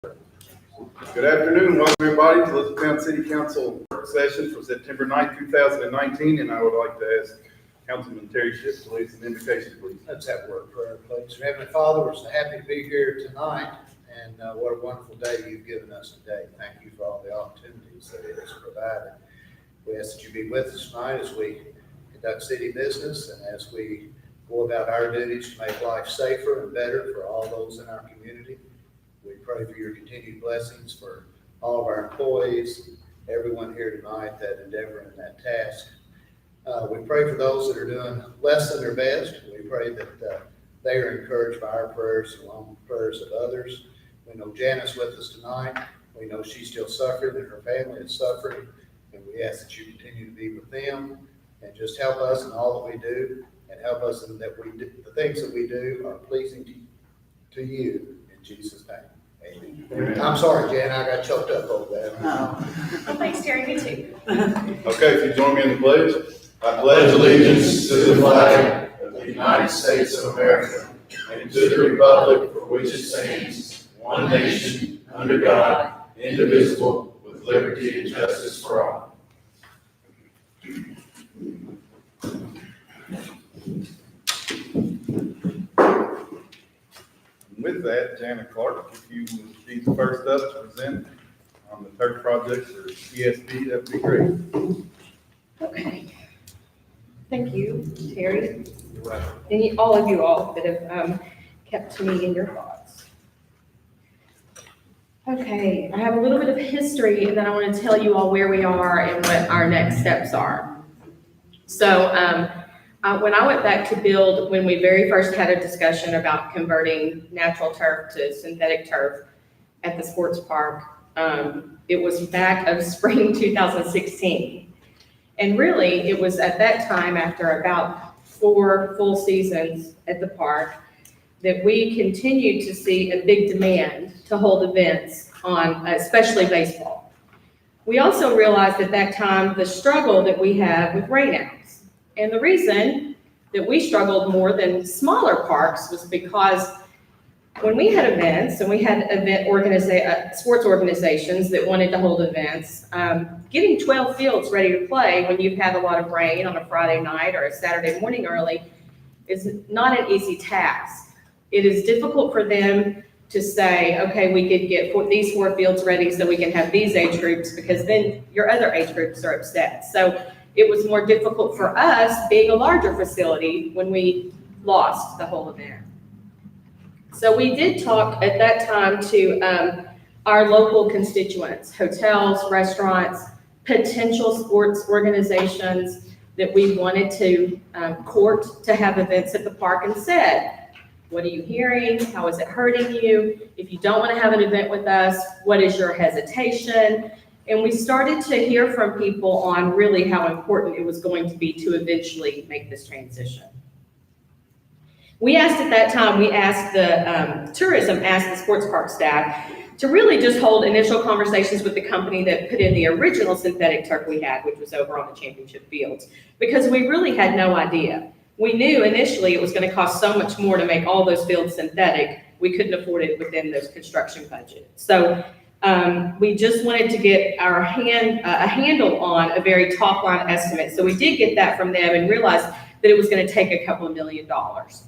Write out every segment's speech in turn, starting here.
Good afternoon. Welcome everybody to Elizabeth County City Council work session for September 9th, 2019. And I would like to ask Councilman Terry Schiff to lead some invocation, please. Let's have word prayer, please. Heavenly Father, we're so happy to be here tonight, and what a wonderful day you've given us today. Thank you for all the opportunities that it has provided. We ask that you be with us tonight as we conduct city business and as we go about our duties to make life safer and better for all those in our community. We pray for your continued blessings for all of our employees, everyone here tonight that endeavor in that task. We pray for those that are doing less than their best. We pray that they are encouraged by our prayers along with prayers of others. We know Janice with us tonight. We know she's still suffering and her family is suffering. And we ask that you continue to be with them and just help us in all that we do, and help us in that we do, the things that we do are pleasing to you. In Jesus' name. Amen. I'm sorry, Jan, I got choked up over that. Well, thanks, Terry. Me too. Okay, if you join me in the pledge. I pledge allegiance to the flag of the United States of America and to the republic for which it stands, one nation, under God, indivisible, with liberty and justice for all. With that, Janet Clark, if you would be the first up to present on the turf project for ESB, that'd be great. Okay. Thank you, Terry, and all of you all that have kept me in your thoughts. Okay, I have a little bit of history, and then I want to tell you all where we are and what our next steps are. So when I went back to build, when we very first had a discussion about converting natural turf to synthetic turf at the sports park, it was back of spring 2016. And really, it was at that time, after about 4 full seasons at the park, that we continued to see a big demand to hold events on, especially baseball. We also realized at that time the struggle that we have with rainouts. And the reason that we struggled more than smaller parks was because when we had events and we had sports organizations that wanted to hold events, getting 12 fields ready to play when you've had a lot of rain on a Friday night or a Saturday morning early is not an easy task. It is difficult for them to say, okay, we could get these 4 fields ready so we can have these age groups, because then your other age groups are upset. So it was more difficult for us being a larger facility when we lost the whole event. So we did talk at that time to our local constituents, hotels, restaurants, potential sports organizations that we wanted to court to have events at the park, and said, what are you hearing? How is it hurting you? If you don't want to have an event with us, what is your hesitation? And we started to hear from people on really how important it was going to be to eventually make this transition. We asked at that time, we asked the tourism, asked the sports park staff to really just hold initial conversations with the company that put in the original synthetic turf we had, which was over on the championship fields, because we really had no idea. We knew initially it was going to cost so much more to make all those fields synthetic, we couldn't afford it within those construction budgets. So we just wanted to get a handle on a very top line estimate. So we did get that from them and realized that it was going to take a couple of $1 million.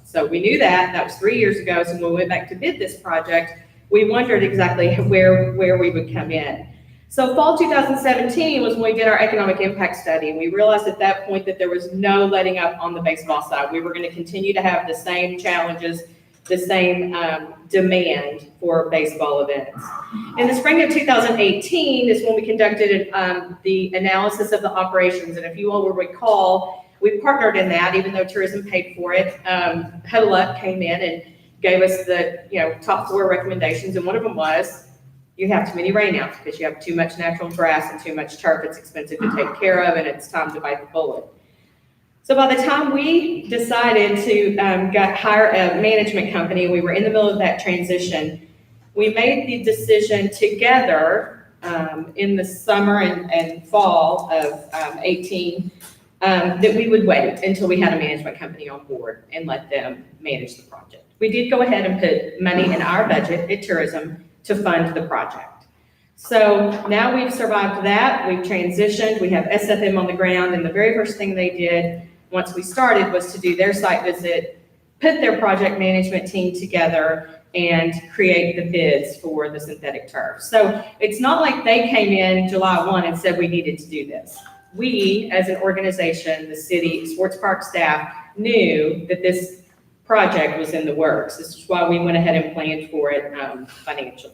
So we knew that was 3 years ago. So when we went back to bid this project, we wondered exactly where we would come in. So fall 2017 was when we did our economic impact study. And we realized at that point that there was no letting up on the baseball side. We were going to continue to have the same challenges, the same demand for baseball events. In the spring of 2018 is when we conducted the analysis of the operations. And if you all will recall, we partnered in that, even though tourism paid for it. Huddle Up came in and gave us the top 4 recommendations, and one of them was you have too many rainouts because you have too much natural grass and too much turf. It's expensive to take care of, and it's time to bite the bullet. So by the time we decided to hire a management company, we were in the middle of that transition. We made the decision together in the summer and fall of 18 that we would wait until we had a management company on board and let them manage the project. We did go ahead and put money in our budget at tourism to fund the project. So now we've survived that, we've transitioned, we have SFM on the ground, and the very first thing they did once we started was to do their site visit, put their project management team together, and create the bids for the synthetic turf. So it's not like they came in July 1 and said we needed to do this. We, as an organization, the city, sports park staff, knew that this project was in the works. This is why we went ahead and planned for it financially.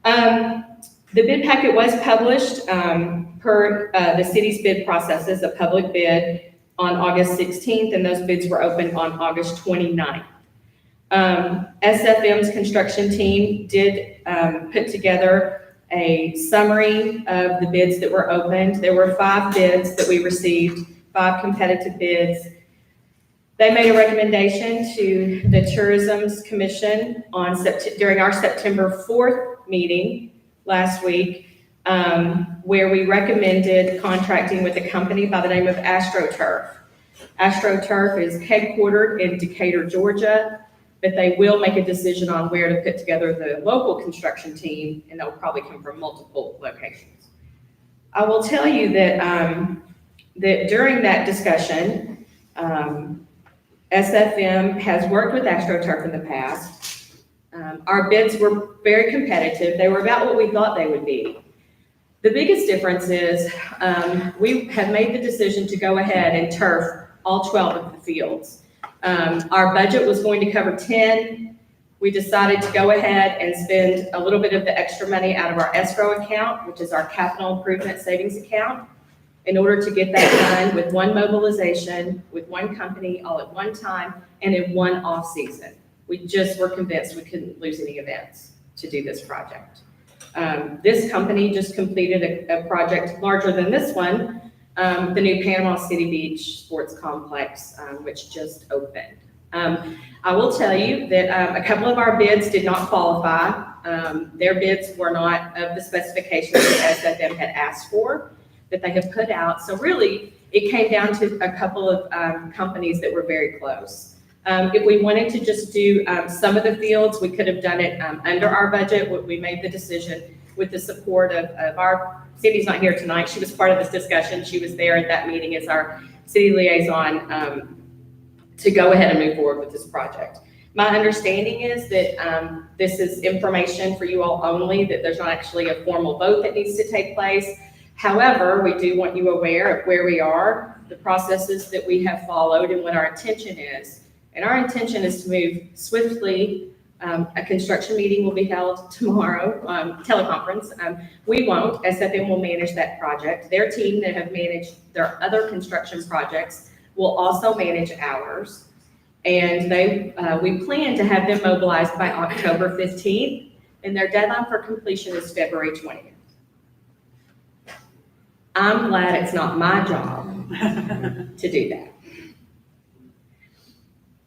The bid packet was published per the city's bid processes, a public bid on August 16th, and those bids were opened on August 29th. SFM's construction team did put together a summary of the bids that were opened. There were 5 bids that we received, 5 competitive bids. They made a recommendation to the Tourism's Commission during our September 4th meeting last week, where we recommended contracting with a company by the name of AstroTurf. AstroTurf is headquartered in Decatur, Georgia, but they will make a decision on where to put together the local construction team, and they'll probably come from multiple locations. I will tell you that, that during that discussion, SFM has worked with AstroTurf in the past. Our bids were very competitive. They were about what we thought they would be. The biggest difference is we have made the decision to go ahead and turf all 12 of the fields. Our budget was going to cover 10. We decided to go ahead and spend a little bit of the extra money out of our escrow account, which is our capital improvement savings account, in order to get that done with one mobilization, with one company, all at one time, and in one off season. We just were convinced we couldn't lose any events to do this project. This company just completed a project larger than this one, the new Panama City Beach Sports Complex, which just opened. I will tell you that a couple of our bids did not qualify. Their bids were not of the specifications that SFM had asked for, that they have put out. So really, it came down to a couple of companies that were very close. If we wanted to just do some of the fields, we could have done it under our budget. We made the decision with the support of our, Cindy's not here tonight. She was part of this discussion. She was there at that meeting as our city liaison to go ahead and move forward with this project. My understanding is that this is information for you all only, that there's not actually a formal vote that needs to take place. However, we do want you aware of where we are, the processes that we have followed, and what our intention is. And our intention is to move swiftly. A construction meeting will be held tomorrow, teleconference. We won't, SFM will manage that project. Their team that have managed their other construction projects will also manage ours. And we plan to have them mobilized by October 15th, and their deadline for completion is February 20th. I'm glad it's not my job to do that.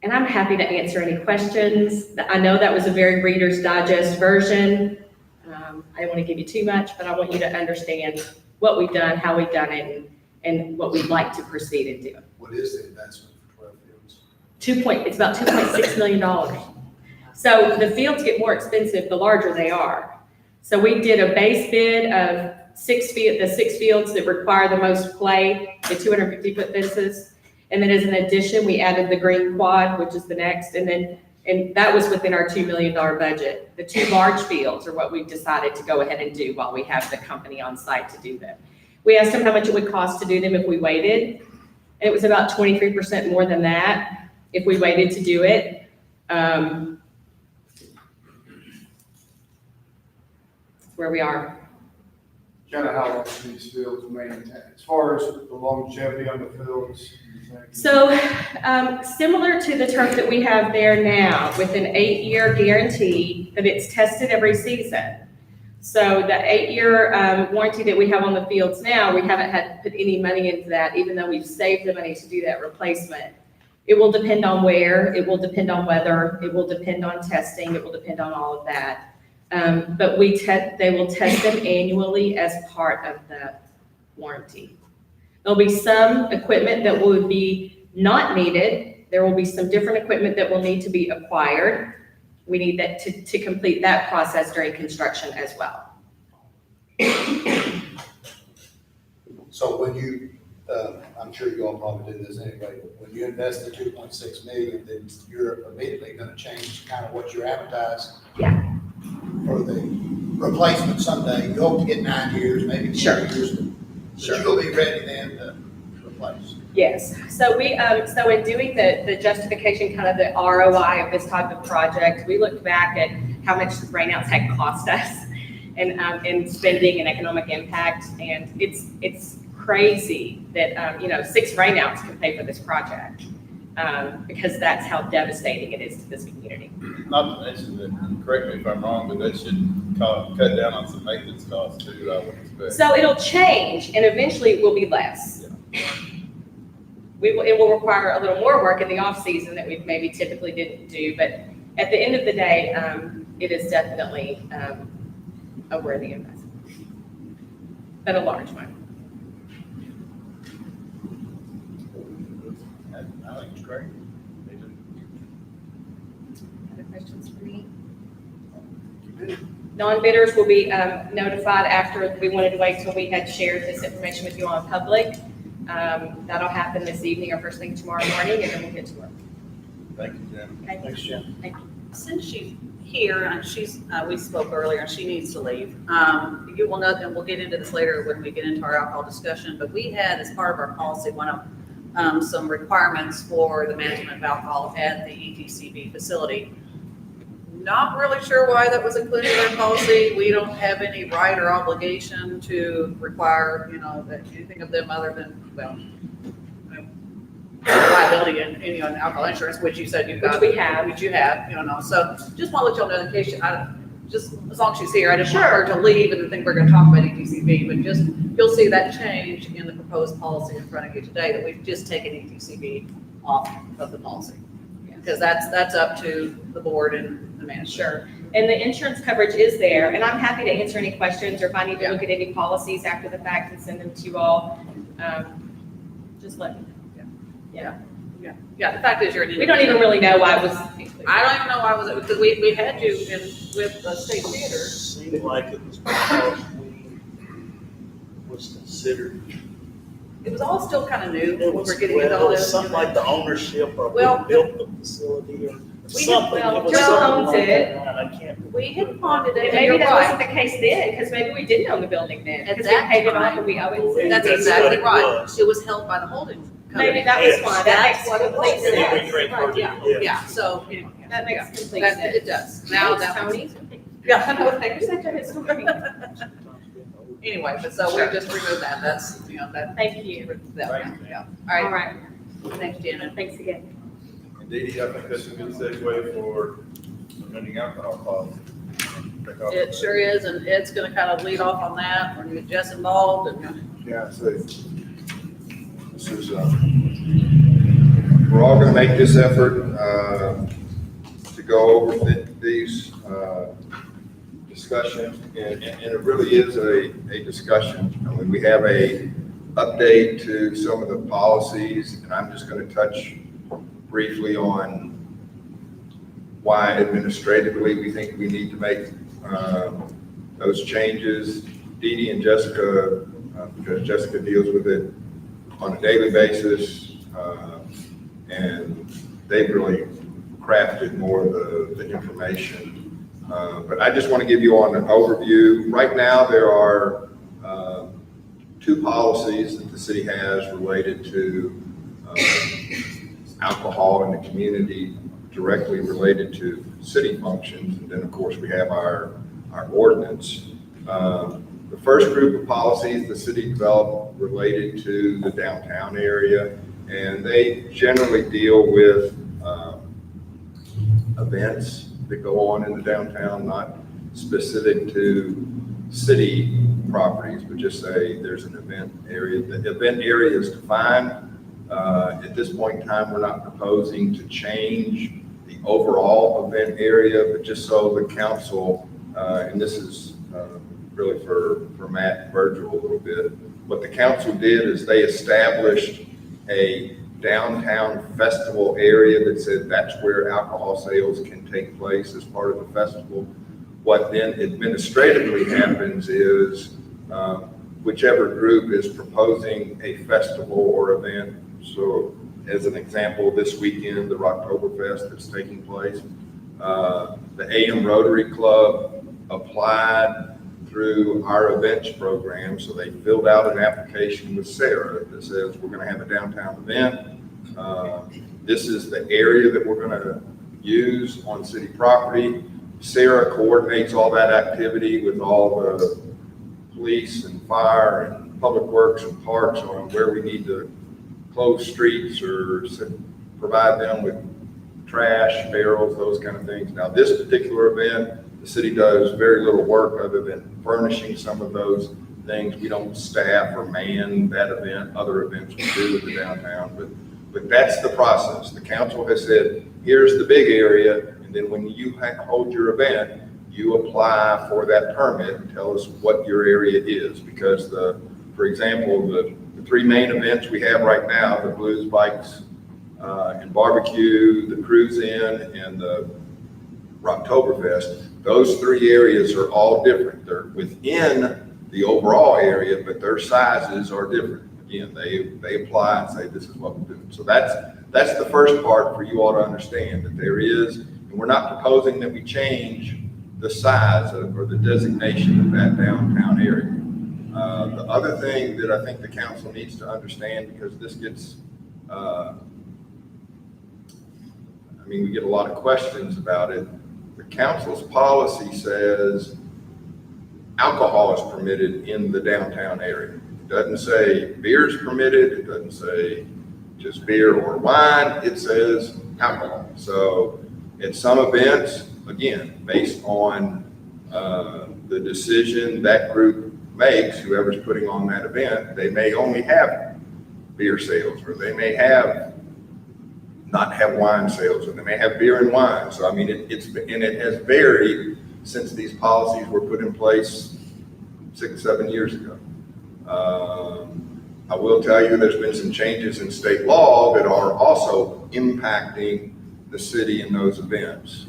And I'm happy to answer any questions. I know that was a very Reader's Digest version. I don't want to give you too much, but I want you to understand what we've done, how we've done it, and what we'd like to proceed and do. What is the investment for 12 fields? It's about $2.6 million. So the fields get more expensive the larger they are. So we did a base bid of the 6 fields that require the most play, the 250-foot fences. And then as an addition, we added the green quad, which is the next. And that was within our $2 million budget. The 2 large fields are what we've decided to go ahead and do while we have the company on site to do them. We asked them how much it would cost to do them if we waited. And it was about 23% more than that if we waited to do it. That's where we are. Kind of how long these fields maintain, as far as the longevity on the fields? So similar to the turf that we have there now, with an 8-year guarantee that it's tested every season. So the 8-year warranty that we have on the fields now, we haven't had to put any money into that, even though we've saved the money to do that replacement. It will depend on where, it will depend on weather, it will depend on testing, it will depend on all of that. But they will test them annually as part of the warranty. There'll be some equipment that will be not needed. There will be some different equipment that will need to be acquired. we need that to complete that process during construction as well. So when you, I'm sure you all probably do this anyway, but when you invest the 2.6 million, then you're immediately gonna change kind of what you advertise. Yeah. For the replacement someday, you hope to get 9 years, maybe 10 Sure. years. Sure. But you'll be ready then to replace. Yes, so so in doing the justification, kind of the ROI of this type of project, we looked back at how much the rainouts had cost us and spending and economic impact, and it's crazy that, 6 rainouts can pay for this project, because that's how devastating it is to this community. Not to mention that, correct me if I'm wrong, but that should cut down on some maintenance costs too, I would expect. So it'll change, and eventually it will be less. It will require a little more work in the off-season that we maybe typically didn't do, but at the end of the day, it is definitely a worthy investment, but a large one. I think it's great. Other questions for me? Non-bidders will be notified after. We wanted to wait till we had shared this information with you on public. That'll happen this evening or first thing tomorrow morning, and then we'll get to work. Thank you, Jen. Okay? Thanks, Jim. Thank you. Since she's here, and we spoke earlier, and she needs to leave. You will note, and we'll get into this later when we get into our alcohol discussion, but we had, as part of our policy, some requirements for the management of alcohol at the ETCB facility. Not really sure why that was included in our policy. We don't have any right or obligation to require, that anything of them other than, liability and alcohol insurance, which you said you've got. Which we have. Which you have, so just want to let y'all know in case just as long as she's here, I didn't want her to leave and think we're going to talk about ETCB, but just, you'll see that change in the proposed policy in front of you today, that we've just taken ETCB off of the policy. Because that's up to the board and the manager. Sure. And the insurance coverage is there, and I'm happy to answer any questions, or if I need to look at any policies after the fact and send them to you all, just let me know. Yeah, the fact is We don't even really know why it was. I don't even know why was it, because we had you with the state theater. Seemed like it was because we was considered. It was all still kind of new It when we was, were getting into all this. something like the ownership or Well, who built the facility or we something. well, It was Joe something owns like it. that. I can't. We had ponded it, And and maybe you're that wasn't right. the case then, because maybe we didn't own the building then, At because we that paid it off time, and we owe Well, it. That's That's exactly what it right. was. It was held by the holding company. Maybe that was Yes. why, that That's makes what it was. complete And then we sense. transferred it, Yeah, yes. yeah, so, anyway. That makes Yeah. complete That- sense. It does. Now Thanks, that. Tony. Yeah. I know, you're such a historian. Anyway, but so we just removed that. That's, that. Thank you. Yeah. All All right. right, Thanks, Janet. thanks again. And Dee Dee, I think that's a good segue for amending alcohol policy. It sure is, and Ed's gonna kind of lead off on that, when you get Jess involved, and Yeah, so this is, we're all gonna make this effort, to go over these, discussions, and it really is a discussion. I mean, we have a update to some of the policies, and I'm just gonna touch briefly on why administratively we think we need to make those changes. Dee Dee and Jessica, because Jessica deals with it on a daily basis, and they've really crafted more of the information. But I just want to give you on an overview. Right now, there are 2 policies that the city has related to alcohol in the community, directly related to city functions. And then, of course, we have our ordinance. The first group of policies the city developed related to the downtown area, and they generally deal with events that go on in the downtown, not specific to city properties, but just say there's an event area. The event area is defined. At this point in time, we're not proposing to change the overall event area, but just so the council, and this is really for Matt and Virgil a little bit, what the council did is they established a downtown festival area that said that's where alcohol sales can take place as part of the festival. What then administratively happens is whichever group is proposing a festival or event. So as an example, this weekend, the Rocktoberfest that's taking place, the AM Rotary Club applied through our events program. So they filled out an application with Sarah that says, we're gonna have a downtown event. This is the area that we're gonna use on city property. Sarah coordinates all that activity with all the police and fire and public works and parks on where we need to close streets or provide them with trash, barrels, those kind of things. Now, this particular event, the city does very little work other than furnishing some of those things. We don't staff or man that event. Other events we do with the downtown, but that's the process. The council has said, here's the big area, and then when you hold your event, you apply for that permit and tell us what your area is. Because for example, the three main events we have right now, the Blues, Bikes, and Barbecue, the Cruise In, and the Rocktoberfest, those three areas are all different. They're within the overall area, but their sizes are different. Again, they apply and say, this is what we're doing. So that's the first part for you all to understand, that there is, and we're not proposing that we change the size or the designation of that downtown area. The other thing that I think the council needs to understand, because this gets, we get a lot of questions about it. The council's policy says alcohol is permitted in the downtown area. It doesn't say beer is permitted. It doesn't say just beer or wine. It says alcohol. So at some events, again, based on the decision that group makes, whoever's putting on that event, they may only have beer sales, or they may not have wine sales, or they may have beer and wine. So it has varied since these policies were put in place 6-7 years ago. I will tell you there's been some changes in state law that are also impacting the city in those events.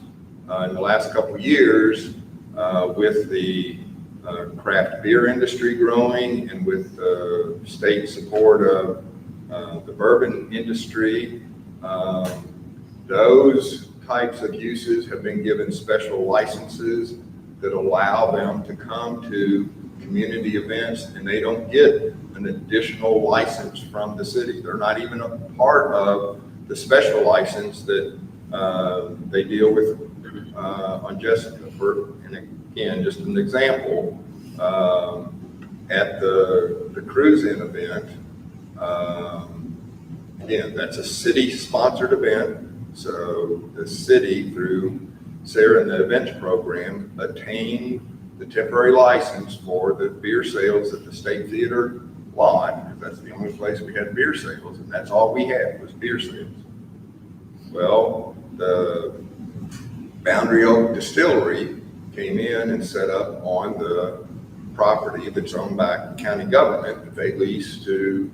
In the last couple of years, with the craft beer industry growing and with the state support of the bourbon industry, those types of uses have been given special licenses that allow them to come to community events, and they don't get an additional license from the city. They're not even a part of the special license that they deal with on Jessica. And again, just an example, at the Cruise In event, again, that's a city-sponsored event. So the city, through Sarah and the events program, attained the temporary license for the beer sales at the State Theater lawn, because that's the only place we had beer sales, and that's all we had was beer sales. Well, the Boundary Oak Distillery came in and set up on the property that's owned by county government that they lease to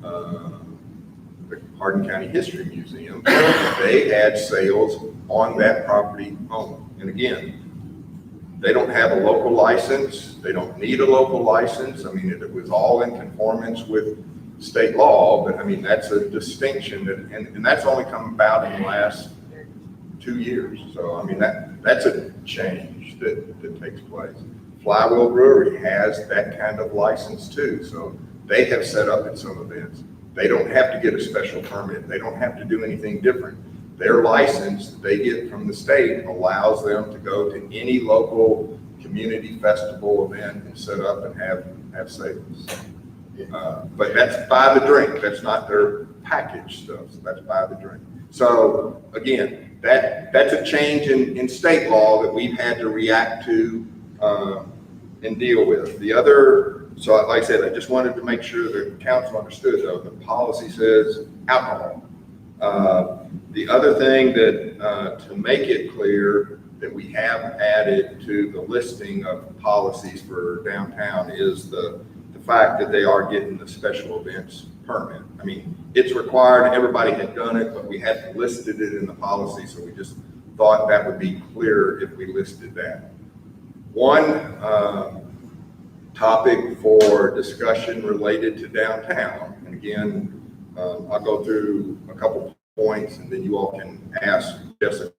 the Hardin County History Museum. They had sales on that property only. And again, they don't have a local license. They don't need a local license. It was all in conformance with state law, but that's a distinction and that's only come about in the last 2 years. So that's a change that takes place. Flywheel Brewery has that kind of license too. So they have set up at some events. They don't have to get a special permit. They don't have to do anything different. Their license that they get from the state allows them to go to any local community festival event and set up and have sales. But that's by the drink. That's not their package stuff. So that's by the drink. So again, that's a change in state law that we've had to react to and deal with. The other, so like I said, I just wanted to make sure the council understood, though, the policy says alcohol. The other thing that, to make it clear that we have added to the listing of policies for downtown is the fact that they are getting the special events permit. It's required, everybody had done it, but we hadn't listed it in the policy, so we just thought that would be clearer if we listed that. One topic for discussion related to downtown, and again, I'll go through a couple points and then you all can ask Jessica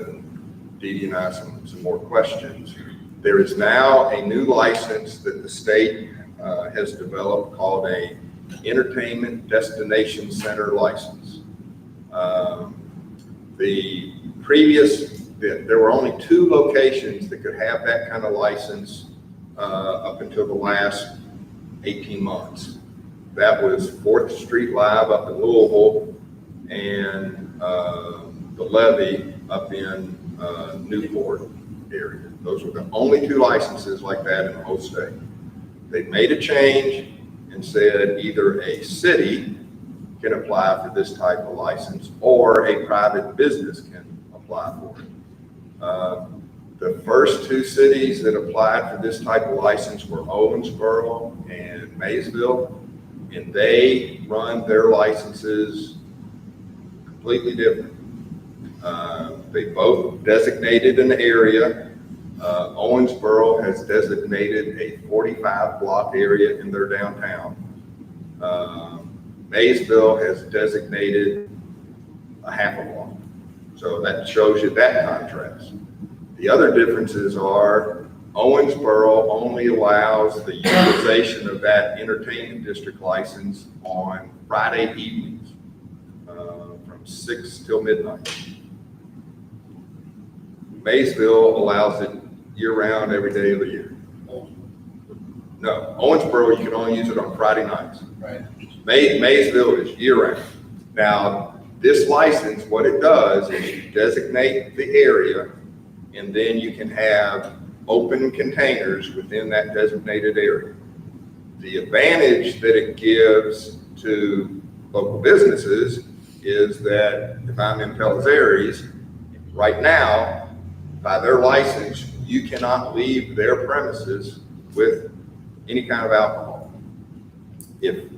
and Dee Dee and I some more questions. There is now a new license that the state has developed called a Entertainment Destination Center license. The previous, there were only 2 locations that could have that kind of license up until the last 18 months. That was 4th Street Live up in Louisville and the Levee up in Newport area. Those were the only 2 licenses like that in the whole state. They made a change and said either a city can apply for this type of license or a private business can apply for it. The first 2 cities that applied for this type of license were Owensboro and Maysville, and they run their licenses completely different. They both designated an area. Owensboro has designated a 45 block area in their downtown. Maysville has designated a half a block. So that shows you that contrast. The other differences are Owensboro only allows the utilization of that entertainment district license on Friday evenings from 6 till midnight. Maysville allows it year-round, every day of the year. No, Owensboro, you can only use it on Friday nights. Right. Maysville is year-round. Now, this license, what it does is you designate the area, and then you can have open containers within that designated area. The advantage that it gives to local businesses is that if I'm in Palos Aires, right now, by their license, you cannot leave their premises with any kind of alcohol. If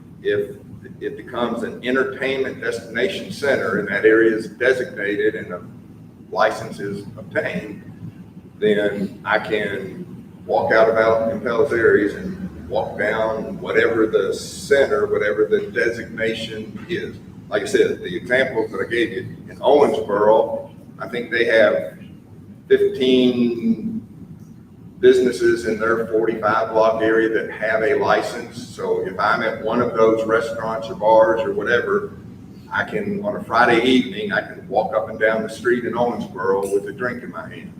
it becomes an entertainment destination center and that area is designated and a license is obtained, then I can walk out in Palos Aires and walk down whatever the center, whatever the designation is. Like I said, the examples that I gave you, in Owensboro, I think they have 15 businesses in their 45 block area that have a license. So if I'm at one of those restaurants or bars or whatever, I can, on a Friday evening, I can walk up and down the street in Owensboro with a drink in my hand.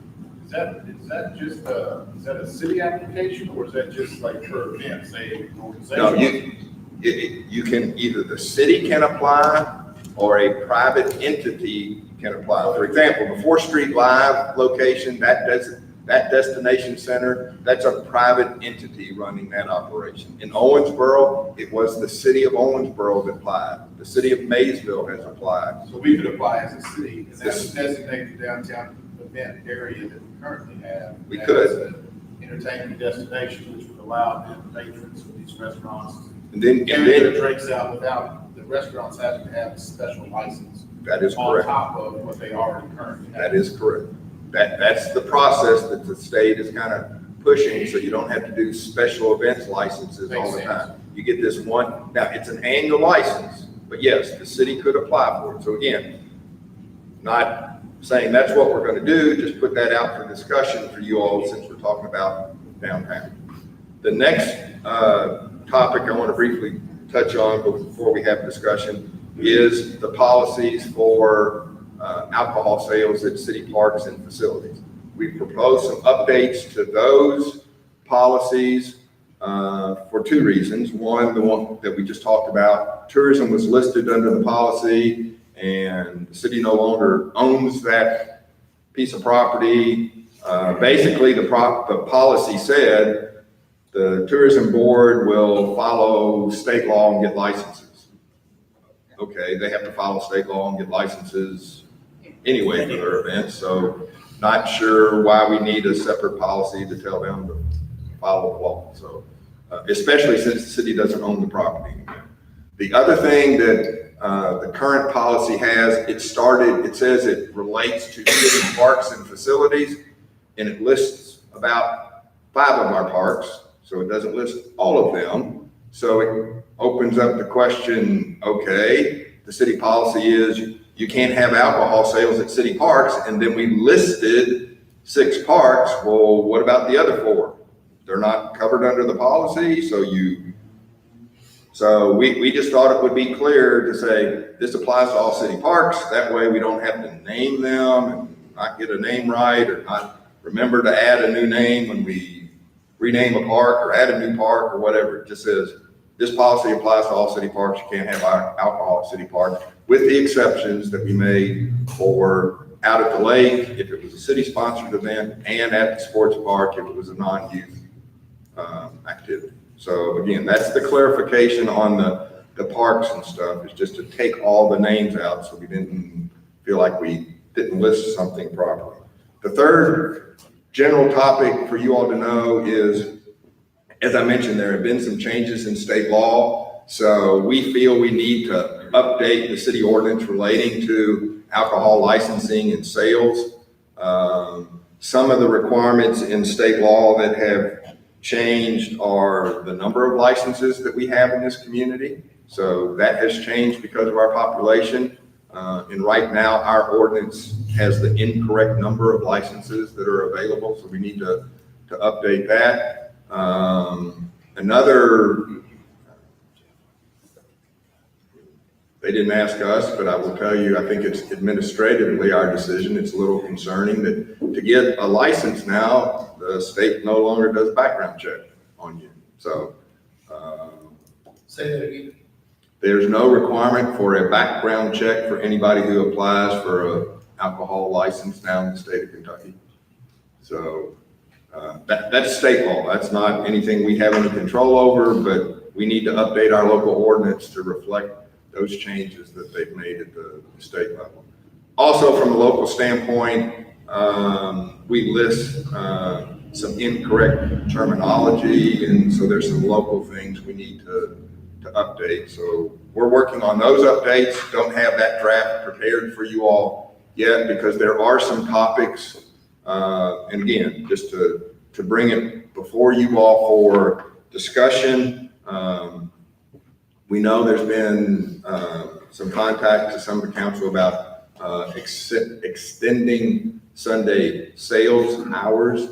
Is that just is that a city application or is that just like per event, say organization? No, you can, either the city can apply or a private entity can apply. For example, the 4th Street Live location, that destination center, that's a private entity running that operation. In Owensboro, it was the city of Owensboro that applied. The city of Maysville has applied. So we could apply as a city, and that's designated downtown event area that we currently have. We as could. an entertainment destination, which would allow the patrons of these restaurants And then, carry their drinks out without the restaurants having to have a special license that is on correct. top of what they already currently have. That is correct. That's the process that the state is kind of pushing, so you don't have to do special events licenses all the Makes time. sense. You get this one, now it's an annual license, but yes, the city could apply for it. So again, not saying that's what we're going to do, just put that out for discussion for you all since we're talking about downtown. The next topic I want to briefly touch on before we have discussion is the policies for alcohol sales at city parks and facilities. We proposed some updates to those policies for 2 reasons. One, the one that we just talked about, tourism was listed under the policy and the city no longer owns that piece of property. Basically, the policy said the tourism board will follow state law and get licenses. Okay, they have to follow state law and get licenses anyway for their events, so not sure why we need a separate policy to tell them to follow the law. So, especially since the city doesn't own the property. The other thing that the current policy it says it relates to city parks and facilities, and it lists about 5 of our parks, so it doesn't list all of them. So it opens up the question, okay, the city policy is you can't have alcohol sales at city parks, and then we listed 6 parks. Well, what about the other 4? They're not covered under the policy, so we just thought it would be clear to say this applies to all city parks. That way we don't have to name them and not get a name right, or not remember to add a new name when we rename a park or add a new park or whatever. It just says this policy applies to all city parks. You can't have alcohol at city parks, with the exceptions that we made for out at the lake if it was a city-sponsored event, and at the sports park if it was a non-youth activity. So again, that's the clarification on the parks and stuff, is just to take all the names out so we didn't feel like we didn't list something properly. The third general topic for you all to know is, as I mentioned, there have been some changes in state law. So we feel we need to update the city ordinance relating to alcohol licensing and sales. Some of the requirements in state law that have changed are the number of licenses that we have in this community. So that has changed because of our population. And right now our ordinance has the incorrect number of licenses that are available. So we need to update that. They didn't ask us, but I will tell you, I think it's administratively our decision. It's a little concerning that to get a license now, the state no longer does background check on you. So Say that again. there's no requirement for a background check for anybody who applies for an alcohol license now in the state of Kentucky. So that's state law. That's not anything we have any control over, but we need to update our local ordinance to reflect those changes that they've made at the state level. Also, from a local standpoint, we list some incorrect terminology, and so there's some local things we need to update. So we're working on those updates. Don't have that draft prepared for you all yet because there are some topics, and again, just to bring it before you all for discussion. We know there's been some contact to some of the council about extending Sunday sales hours.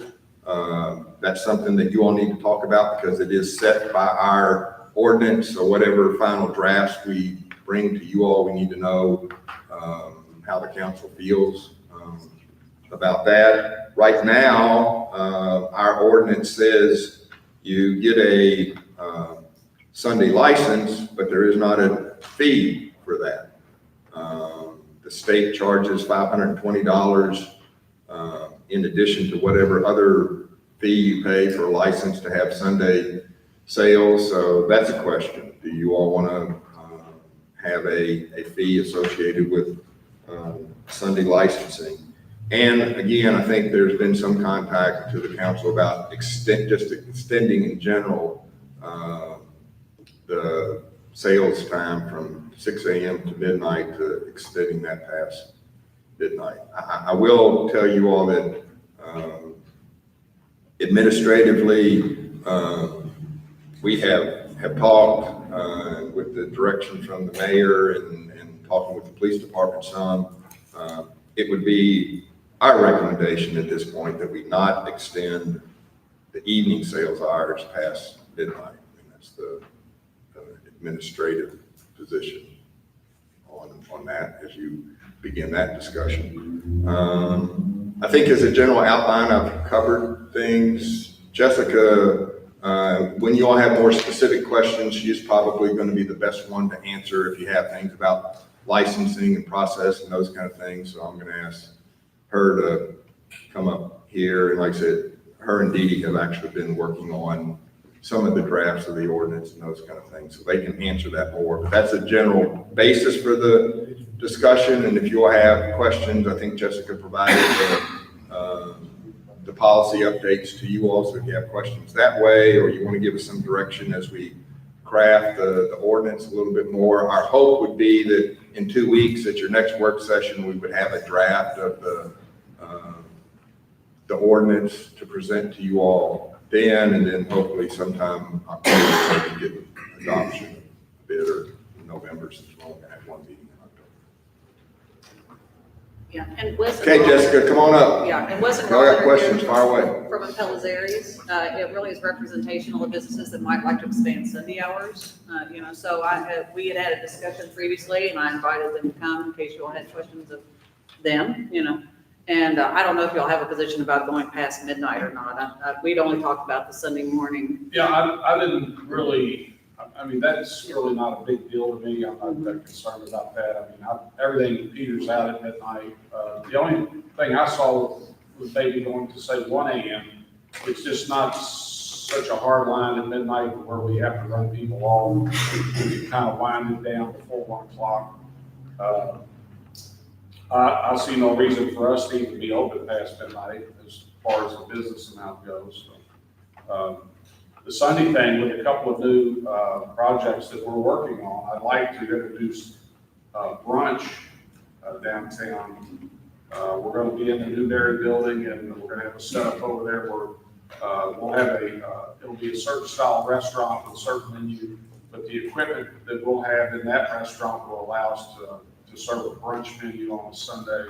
That's something that you all need to talk about because it is set by our ordinance. So whatever final drafts we bring to you all, we need to know how the council feels about that. Right now, our ordinance says you get a Sunday license, but there is not a fee for that. The state charges $520 in addition to whatever other fee you pay for a license to have Sunday sales. So that's a question. Do you all want to have a fee associated with Sunday licensing? And again, I think there's been some contact to the council about extending in general the sales time from 6 a.m. to midnight, to extending that past midnight. I will tell you all that administratively, we have talked with the direction from the mayor and talking with the police department some. It would be our recommendation at this point that we not extend the evening sales hours past midnight. And that's the administrative position on that as you begin that discussion. I think as a general outline, I've covered things. Jessica, when you all have more specific questions, she's probably going to be the best one to answer if you have things about licensing and process and those kind of things. So I'm going to ask her to come up here. And like I said, her and Dee Dee have actually been working on some of the drafts of the ordinance and those kind of things, so they can answer that more. But that's a general basis for the discussion. And if you all have questions, I think Jessica provided the policy updates to you all. So if you have questions that way, or you want to give us some direction as we craft the ordinance a little bit more. Our hope would be that in 2 weeks, at your next work session, we would have a draft of the ordinance to present to you all then, and then hopefully sometime October, we can get adoption a bit, or November, since we're only gonna have one meeting in October. Yeah, and Wes. Okay, Jessica, come on up. Yeah, and Wes. Y'all got questions, fire away. From Apellizaries, it really is representational of businesses that might like to expand Sunday hours. So we had a discussion previously, and I invited them to come in case you all had questions of them, And I don't know if y'all have a position about going past midnight or not. We'd only talked about the Sunday morning. Yeah, I didn't really, I mean, that's really not a big deal to me. I'm not that concerned about that. I mean, everything peters out at midnight. The only thing I saw was maybe going to say 1 a.m. It's just not such a hard line at midnight where we have to run people off. We can kind of wind it down before 1 o'clock. I see no reason for us to even be open past midnight as far as the business amount goes. The Sunday thing, with a couple of new projects that we're working on, I'd like to introduce brunch downtown. We're going to be in the Newberry building, and we're going to have a setup over there where we'll have it'll be a certain style restaurant with a certain menu, but the equipment that we'll have in that restaurant will allow us to serve a brunch menu on a Sunday.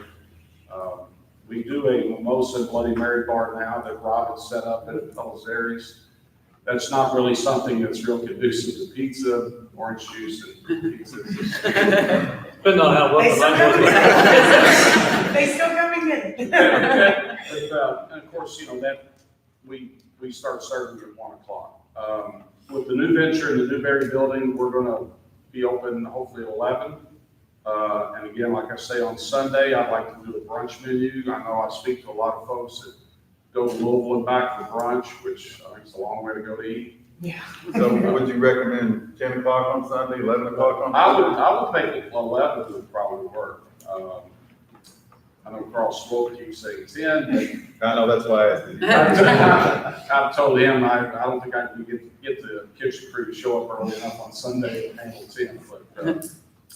We do a mimosa and Bloody Mary bar now that Rob has set up at Apellizaries. That's not really something that's real conducive to pizza, orange juice and pizza. Depending on how well They the still lunch was. They still coming in. And of course, that we start serving at 1 o'clock. With the new venture in the Newberry building, we're gonna be open hopefully at 11. And again, like I say, on Sunday, I'd like to do a brunch menu. I know I speak to a lot of folks that go to Louisville and back for brunch, which I think is a long way to go to eat. Yeah. So would you recommend 10 o'clock on Sunday, 11 o'clock on Sunday? I would think that 11 would probably work. I know Carl Swope keeps saying 10, I know, that's why I asked you. but I've told him I don't think I can get the kitchen crew to show up early enough on Sunday to handle 10. But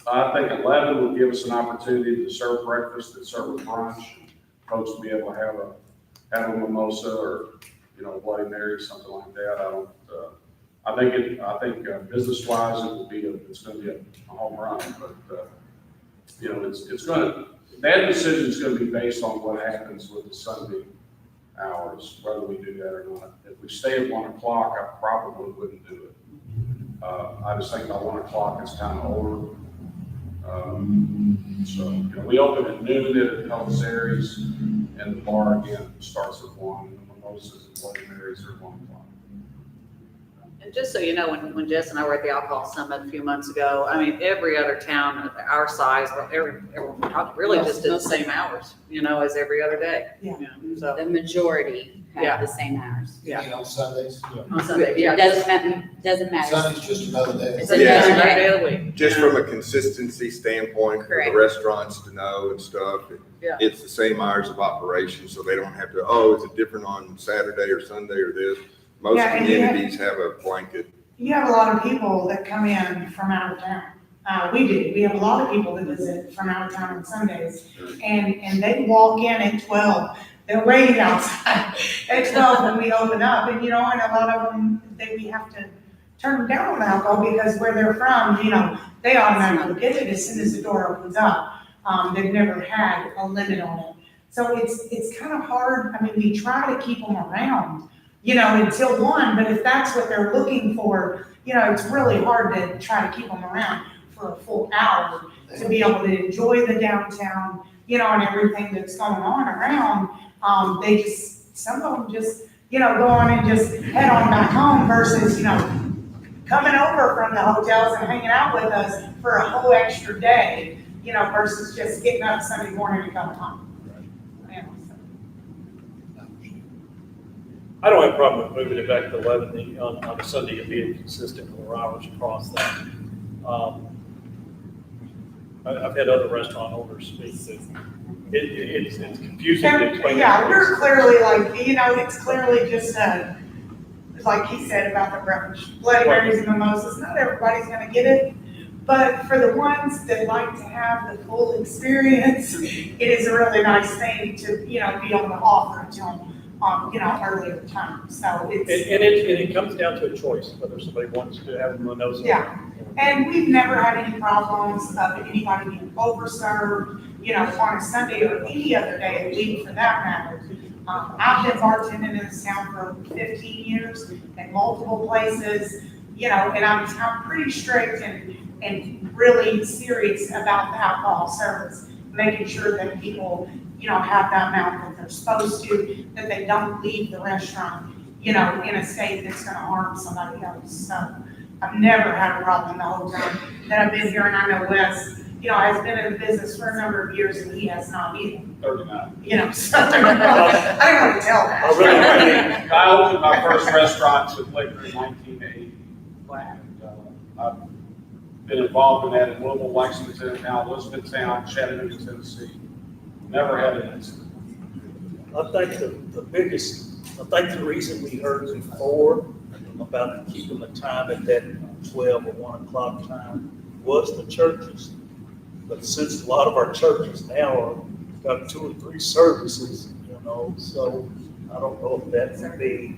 I think 11 would give us an opportunity to serve breakfast and serve a brunch. Folks will be able to have a mimosa or, Bloody Mary, something like that. I think business-wise, it's going to be a home run, but, that decision is going to be based on what happens with the Sunday hours, whether we do that or not. If we stay at 1 o'clock, I probably wouldn't do it. I just think by 1 o'clock it's kind of over. We open at noon at Apellizaries, and the bar again starts at 1, and the mimosas and Bloody Marys are at 1 o'clock. And just so you know, when Jess and I were at the Alcohol Summit a few months ago, I mean, every other town of our size, or everyone really just did the same hours, as every other day. Yeah. So, The majority Yeah. have the same hours. Yeah. On Sundays? on Sunday, yeah. Doesn't matter. Sunday's just another day. It's It's Yeah. another day of the week. Just from a consistency standpoint, for Correct. the restaurants to know and stuff, Yeah. it's the same hours of operation, so they don't have to, is it different on Saturday or Sunday or this? Most Yeah, and you have- communities have a blanket. You have a lot of people that come in from out of town. We do. We have a lot of people that visit from out of town on Sundays. And they walk in at 12. They're waiting outside at 12 when we open up. And, and a lot of them, we have to turn them down on alcohol because where they're from, they automatically get it as soon as the door opens up. They've never had a limit on it. So it's kind of hard. I mean, we try to keep them around, until 1, but if that's what they're looking for, it's really hard to try to keep them around for a full hour to be able to enjoy the downtown, and everything that's going on around. Some of them just, go on and just head on back home versus, coming over from the hotels and hanging out with us for a whole extra day, versus just getting up Sunday morning and coming home. Yeah, so. I don't have a problem with moving it back to 11 on a Sunday and being consistent 4 hours across that. I've had other restaurant owners speak that it's confusing to explain. Yeah, we're clearly it's clearly just like he said about the Bloody Marys and mimosas, not everybody's gonna get it. But for the ones that like to have the full experience, it is a really nice thing to, be able to offer it to them, earlier time. So And it's, it comes down to a choice, whether somebody wants to have a mimosa. Yeah. and we've never had any problems of anybody being overserved, on a Sunday or any other day of the week for that matter. I've been bartending in this town for 15 years in multiple places, and I'm pretty strict and really serious about the alcohol service, making sure that people, have that amount that they're supposed to, that they don't leave the restaurant, in a state that's gonna harm somebody else. So I've never had a problem the whole time that I've been here, and I know Wes, has been in the business for a number of years, and he has not either, 39. so I don't want to tell that. I really, I opened my first restaurant in Lakeland in 1980. And, I've been involved in that in Louisville, Lexington, now Elizabethtown, Chattanooga, Tennessee. Never had an incident. I think the reason we heard before about keeping the time at that 12 or 1 o'clock time was the churches. But since a lot of our churches now got 2 or 3 services, so I don't know if that would be.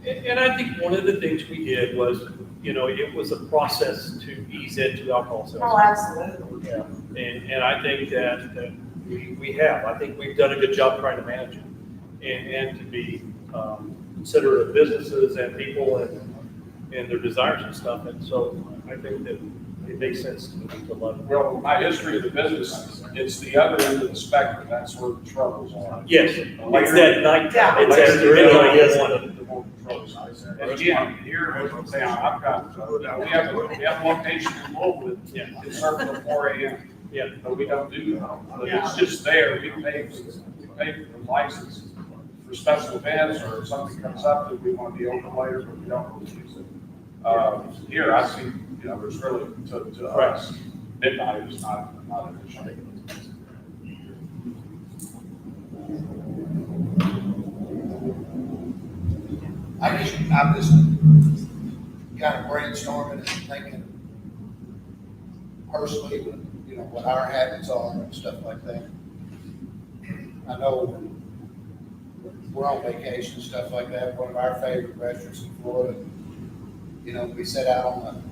And I think one of the things we did was, it was a process to ease into alcohol sales. Oh, absolutely. Yeah. And I think that we have. I think we've done a good job trying to manage it and to be considerate of businesses and people and their desires and stuff. And so I think that it makes sense to love it. Well, my history of the business, it's the other end of the spectrum, that's where the troubles are. Yes, it's that night, Yeah. it's after midnight, yes. The more controls. And again, here in town, I've got, we have a location in Louisville that is served till 4 a.m. Yeah. But we don't do that. But it's just there, we pay for the license for special events, or if something comes up that we want to be open later, but we don't really use it. Here, I see, there's really, to us, midnight is not an issue. I'm just kind of brainstorming and thinking personally, what our habits are and stuff like that. I know we're on vacation and stuff like that. One of our favorite restaurants in Florida, we sit out on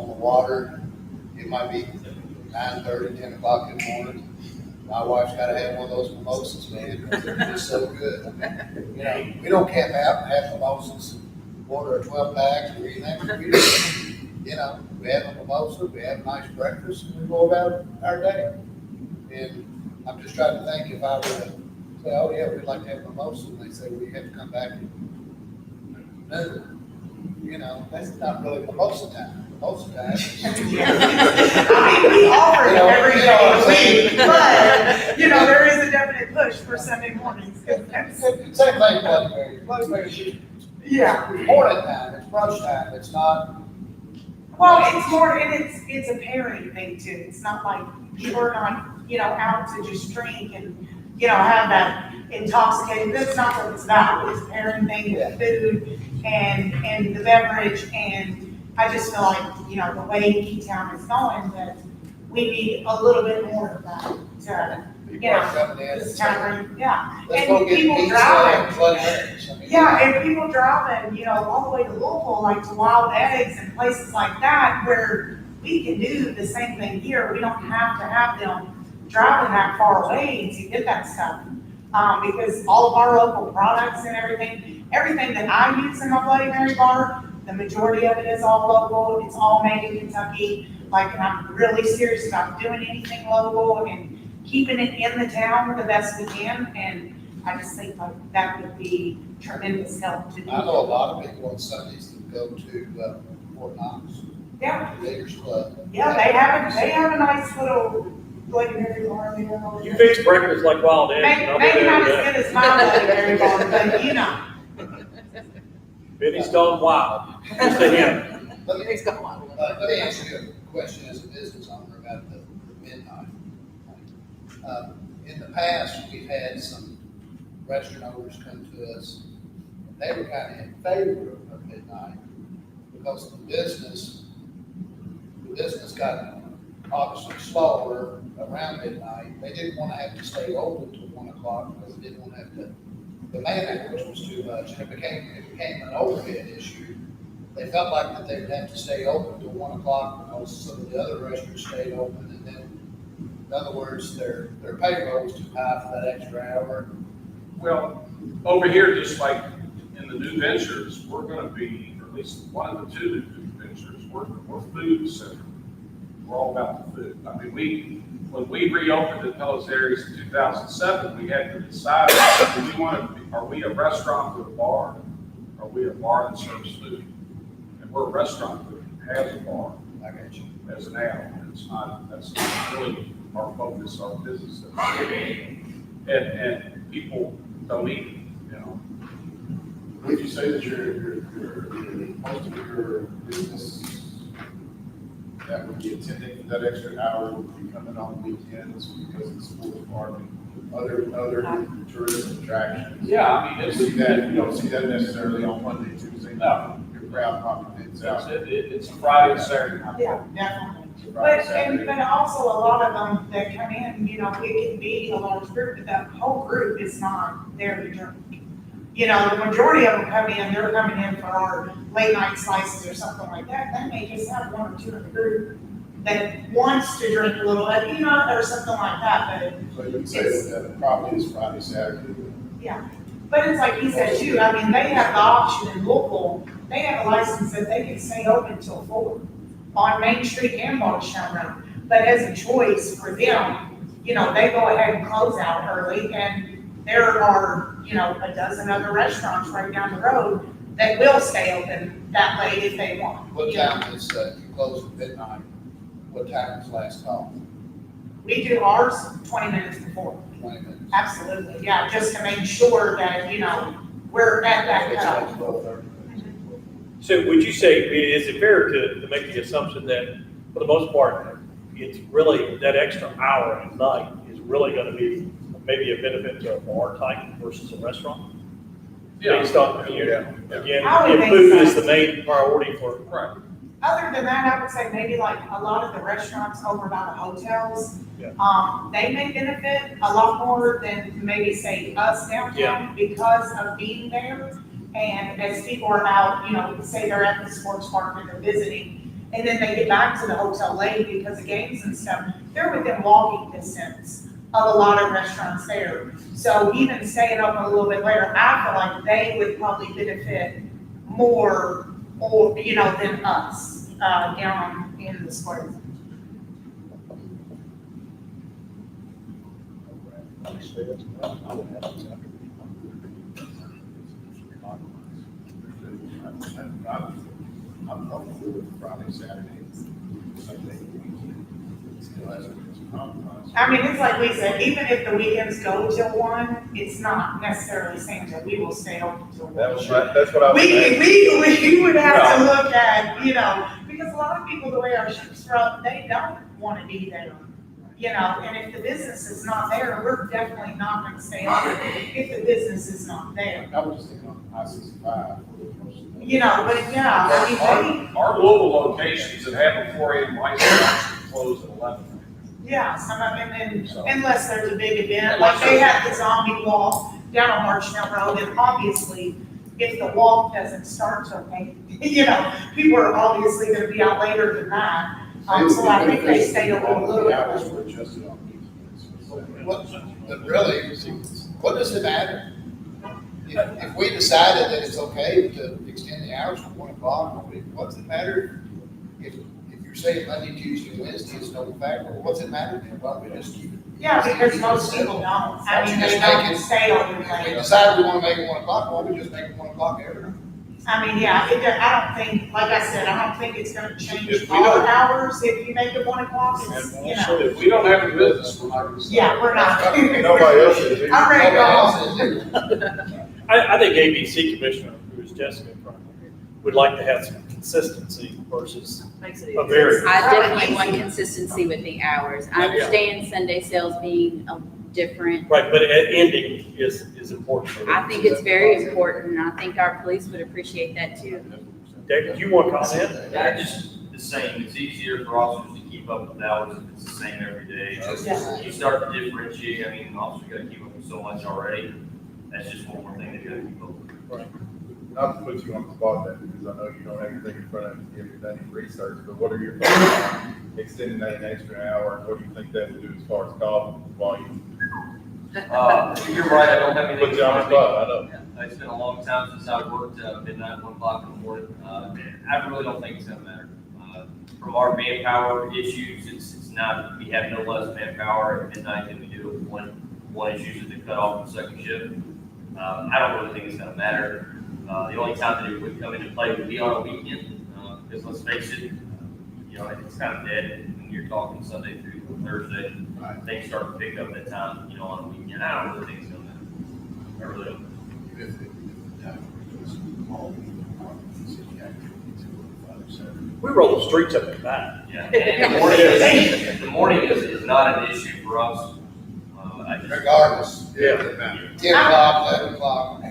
the water. It might be 9:30, 10 o'clock in the morning. My wife's got to have one of those mimosas, man, because they're just so good. We don't camp out and have mimosas, order a 12-pack or anything. We have a mimosa, we have a nice breakfast, and we go about our day. And I'm just trying to think if I were to say, oh yeah, we'd like to have a mimosa, and they say, well, you have to come back at noon. That's not really mimosa time. Mimosa time is We offer it every day of the week, but, there is a definite push for Sunday mornings. Same thing, Bloody Mary. Bloody Mary, Yeah. morning time, it's brunch time, it's not. Well, it's more, and it's a pairing thing too. It's not like people are not, out to just drink and, have that intoxicating. That's not what it's about. It's a pairing thing with food and the beverage. And I just feel like, the way E-Town is going, that we need a little bit more of that to, People are coming in. this kind of, yeah. Let's go And get people pizza driving. and Bloody Marys. I mean, Yeah, and people driving, all the way to Louisville, like to Wild Eggs and places like that, where we can do the same thing here. We don't have to have them driving that far away to get that stuff. Because all of our local products and everything that I use in my Bloody Mary bar, the majority of it is all local. It's all made in Kentucky. And I'm really serious about doing anything local and keeping it in the town the best we can. And I just think that would be tremendous help to do. I know a lot of people on Sundays that go to Fort Knox, Yeah, the Leaders Club. yeah, they have a nice little Bloody Mary bar there. over You there. fix breakfast like wild eggs. and I'll be Maybe there not with as that. good as my Bloody Mary bar, but Benny's gone wild. Just to him. Let me ask you a question as a business owner about the midnight. In the past, we've had some restaurant owners come to us. They were kind of in favor of midnight, because the business got obviously slower around midnight. They didn't want to have to stay open till 1 o'clock because they didn't want to have to, the man hours was too much, and it became an overhead issue. They felt like that they would have to stay open till 1 o'clock because some of the other restaurants stayed open, and then, in other words, their payroll was too high for that extra hour. Well, over here, just like in the new ventures, we're gonna be, or at least one of the two new ventures, we're food centered. We're all about the food. I mean, when we reopened in those areas in 2007, we had to decide, do we want to, are we a restaurant or a bar? Are we a bar that serves food? And we're a restaurant that has a bar I got you. as an add-on. That's not really our focus, our business. And people don't eat, you know. Would you say that most of your business that would be attending for that extra hour would be coming on weekends because it's sports park and other tourism attractions? Yeah, I mean, You don't see that necessarily on Monday, Tuesday. No. Your crowd probably fits out. It's Friday and Saturday night. Yeah, definitely. Friday, But, Saturday. but also a lot of them that come in, you know, it can be a large group, but that whole group is not there to drink. You know, the majority of them come in, they're coming in for our late night slices or something like that. They may just have one or two in the group that wants to drink a little, you know, or something like that, So you would say that probably is Friday, Saturday. but it's like he said too, I mean, they have the option in local, they have a license that they can stay open till 4 on Main Street and Bardstown Road. But as a choice for them, you know, they go ahead and close out early, and there are, you know, a dozen other restaurants right down the road that will stay open that late if they want. What you know. time is, you close at midnight? What time is last call? We do ours 20 minutes before, 20 minutes. absolutely, yeah, just to make sure that, you know, we're at that It's cutoff. like 12:30. So would you say, is it fair to make the assumption that, for the most part, it's really, that extra hour at night is really gonna be maybe a benefit to a bar type versus a restaurant? Based on, you know, again, I would if think food so. is the main priority for. Right. Other than that, I would say maybe like a lot of the restaurants over by the hotels, Yeah. they may benefit a lot more than maybe say us downtown because of being there. And as people are out, you know, say they're at the sports park and they're visiting, and then they get back to the hotel late because of games and stuff, they're within walking distance of a lot of restaurants there. So even staying up a little bit later, I feel like they would probably benefit more, or, you know, than us, down in the square. I'm comfortable with Friday, Saturday, Sunday, weekend. Still has a compromise. I mean, it's like we said, even if the weekends go till 1, it's not necessarily saying that we will stay open till 1. That's what I was saying. We would have to look at, you know, because a lot of people, the way our ships run, they don't want to be there. You know, and if the business is not there, we're definitely not going to stay open if the business is not there. I was just thinking on I-65. You know, but yeah, I mean, Our Louisville locations that have a 4 a.m. license close at 11. yeah, some of them, and So- unless there's a big event, like they had the zombie walk down on Marshall Road, and obviously, if the walk doesn't start till 8, you know, people are obviously gonna be out later than that. So I think they stayed a little The bit. hours were adjusted on weekends. But really, what does it matter? If we decided that it's okay to extend the hours to 1 o'clock, what's it matter? If you're saying Monday, Tuesday, Wednesday is no factor, what's it matter then? Why don't we just keep it? Yeah, because most people don't, I mean, they don't stay open If we late. decide we wanna make it 1 o'clock, why don't we just make it 1 o'clock every night? I mean, yeah, I don't think, like I said, I don't think it's gonna change If we all don't- hours if you make it 1 o'clock, it's, you know. If we don't have a business, we're not going to start. Yeah, we're not. Nobody else is either. I'm ready to Nobody go else home. is either. I think ABC Commissioner, who is Jessica, would like to have some consistency versus Makes it a easier. very. I definitely want consistency with the hours. I understand Sunday sales being different. Right, but ending is important. for them. I think it's very important, and I think our police would appreciate that too. David, you want to comment? Yeah, just the same, it's easier for officers to keep up with hours if it's the same every day. Yeah. You start to differentiate, I mean, officers gotta keep up with so much already, that's just one more thing they gotta keep up with. Not to put you on the spot then, because I know you don't have anything in front of you, if you've done any research, but what are your thoughts on extending that an extra hour? And what do you think that would do as far as call volume? You're right, I don't have anything. Put you on the spot, I know. Yeah, It's been a long time since I worked midnight, 1 o'clock in the morning. I really don't think it's gonna matter. From our manpower issues, it's not, we have no less manpower at midnight than we do with one issues at the cutoff and second shift. I don't really think it's gonna matter. The only time that it would come into play would be on a weekend, because let's face it, you know, it's kind of dead when you're talking Sunday through Thursday. Things start to pick up that time, you know, on a weekend. I don't really think it's gonna matter. I really don't. We roll the streets up at night. Yeah, and the morning is not an issue for us. I just, Regardless. Yeah. 10 o'clock, 11 o'clock.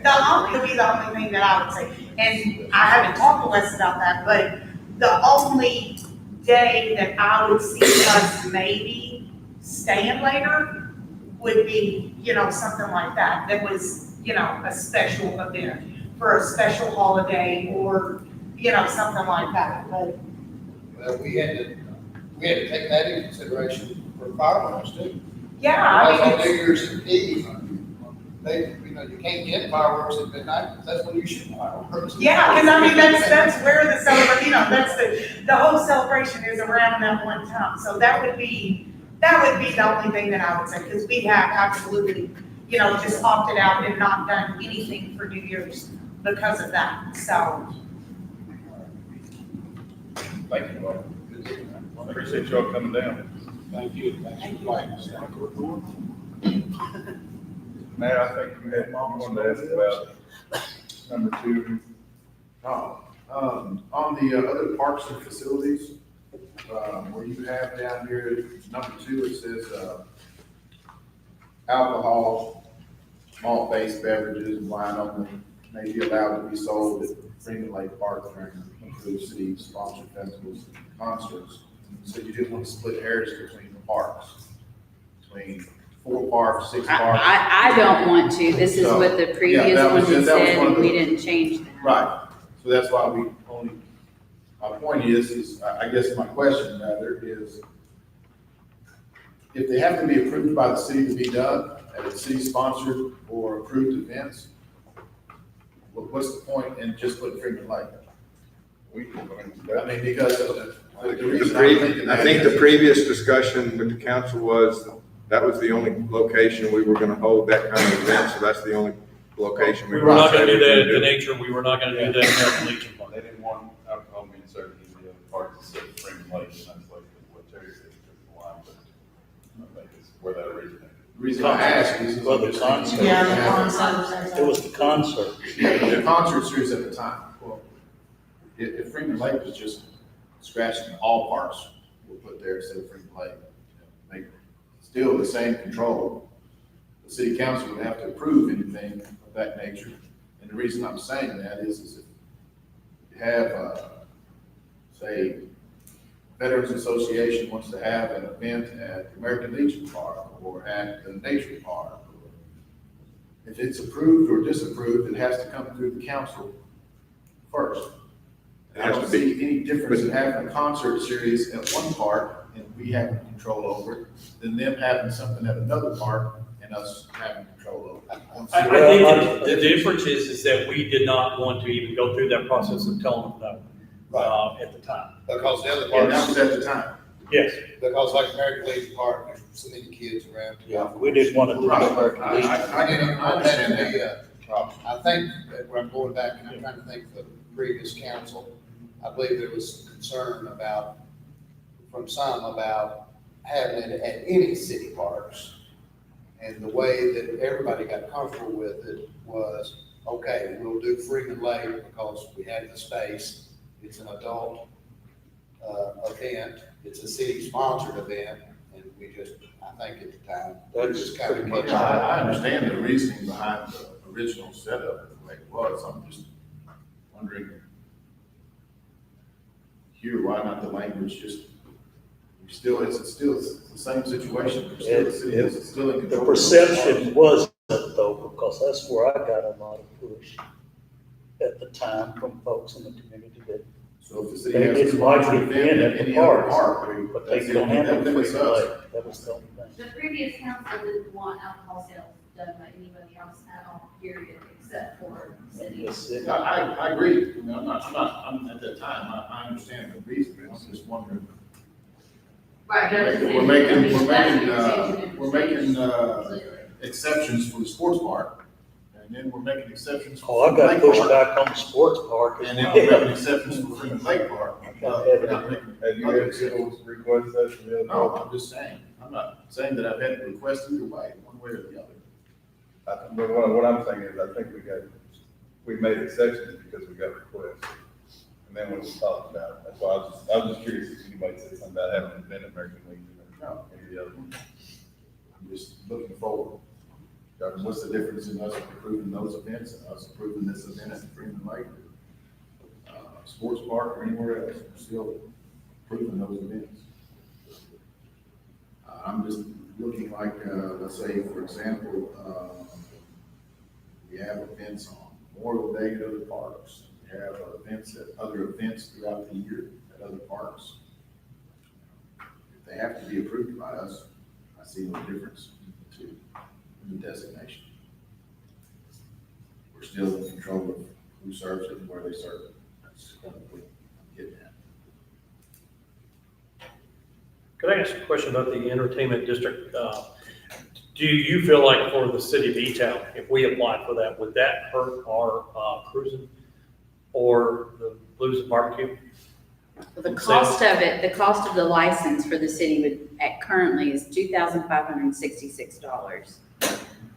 Would be the only thing that I would say, and I haven't talked to Wes about that, but the only day that I would see us maybe staying later would be, you know, something like that, that was, you know, a special event for a special holiday or, you know, something like that, but Well, we had to take that into consideration for fireworks too. yeah, I Because on mean, New Year's Eve, they, you know, you can't get fireworks at midnight, that's when you shoot fireworks. yeah, because I mean, that's where the celebration, you know, that's the whole celebration is around that one time, so that would be the only thing that I would say, because we have absolutely, you know, just opted out and not done anything for New Year's because of that, so. Thank you, Bob. I appreciate y'all coming down. Thank you. Mayor, I think you had, you wanted to ask about number 2. On the other parks and facilities, where you have down here, number 2, it says, alcohol, malt-based beverages, and wine only may be allowed to be sold at Freeman Lake Park during approved city-sponsored festivals and concerts. So you didn't want to split hairs between the parks, between 4 parks, 6 parks. I don't want to. This is what the previous that was one had just- that was said, one of and we the- didn't change that. Right, so that's why we only, my point is, I guess my question rather is, if they have to be approved by the city to be done at a city-sponsored or approved events, what's the point in just putting Freeman Lake? I mean, because of the reason I'm thinking I that think the is- previous discussion with the council was that was the only location we were gonna hold that kind of event, so that's the only location we We were not were gonna do that at the nature, we were not gonna do that at American Legion Park. They didn't want alcohol being served in the other parts of Freeman Lake, and that's like what Terry said, the line, but I think it's where that originated. The reason I ask is. Well, the concert. Yeah, the concert. It was the concert. The concert series at the time, well, if Freeman Lake was just scratching all parks, we'll put there instead of Freeman Lake. Make still the same control. The city council would have to approve anything of that nature. And the reason I'm saying that is if you have, say, Veterans Association wants to have an event at the American Legion Park or at the Nature Park. If it's approved or disapproved, it has to come through the council first. I don't see any difference in having a concert series at one park and we having control over it, than them having something at another park and us having control over it. I think the difference is that we did not want to even go through that process of telling them no, at the time. Because the other And that parks, was at the time. Yes. because like American Legion Park, there's so many kids around. Yeah, we didn't want to do Right. American Legion. I didn't understand I think that when I'm going back and I'm trying to think of the previous council, I believe there was concern about, from some, about having it at any city parks. And the way that everybody got comfortable with it was, okay, we'll do Freeman Lake because we have the space. It's an adult event, it's a city-sponsored event, and we just, I think at the time, That's we just kind of pretty catch up. I understand the reasoning behind the original setup, the way it was, I'm just wondering here, why not the language just, it's still the same situation. We're still, the city is still in The control. perception was that though, because that's where I got a lot of push at the time from folks in the community that, So if the city They has didn't a like larger it event being than at the any other parks, park, but they that's the couldn't only, handle that free limits us. play. That was the only thing. The previous council didn't want alcohol sales done by anybody else at all, period, except for city. The city. I agree, I mean, I'm at that time, I understand the reason, but I'm just wondering. Right. We're making exceptions for the sports park, and then we're making exceptions Oh, for I got Lake pushed Park, back on the sports park. and then we're making exceptions for Freeman Lake Park. We're not making Have you other ever exceptions. requested that from the other? No, I'm just saying, I'm not saying that I've had to request either way, one way or the other. But what I'm saying is, I think we made exceptions because we got requests. And then when we talked about it, that's why I was just curious if anybody said something about having an event at American Legion or any of the other ones. I'm just looking forward. What's the difference in us approving those events and us approving this event at Freeman Lake? Sports park or anywhere else, we're still approving those events. I'm just looking like, let's say, for example, we have events on Memorial Day at other parks. We have events at other events throughout the year at other parks. If they have to be approved by us, I see no difference to the designation. We're still in control of who serves it and where they serve it. That's kind of what I'm getting at. Could I ask a question about the entertainment district? Do you feel like for the city of E-Town, if we applied for that, would that hurt our cruising or the Blues and Barbecue? The cost of it, the cost of the license for the city currently is $2,566.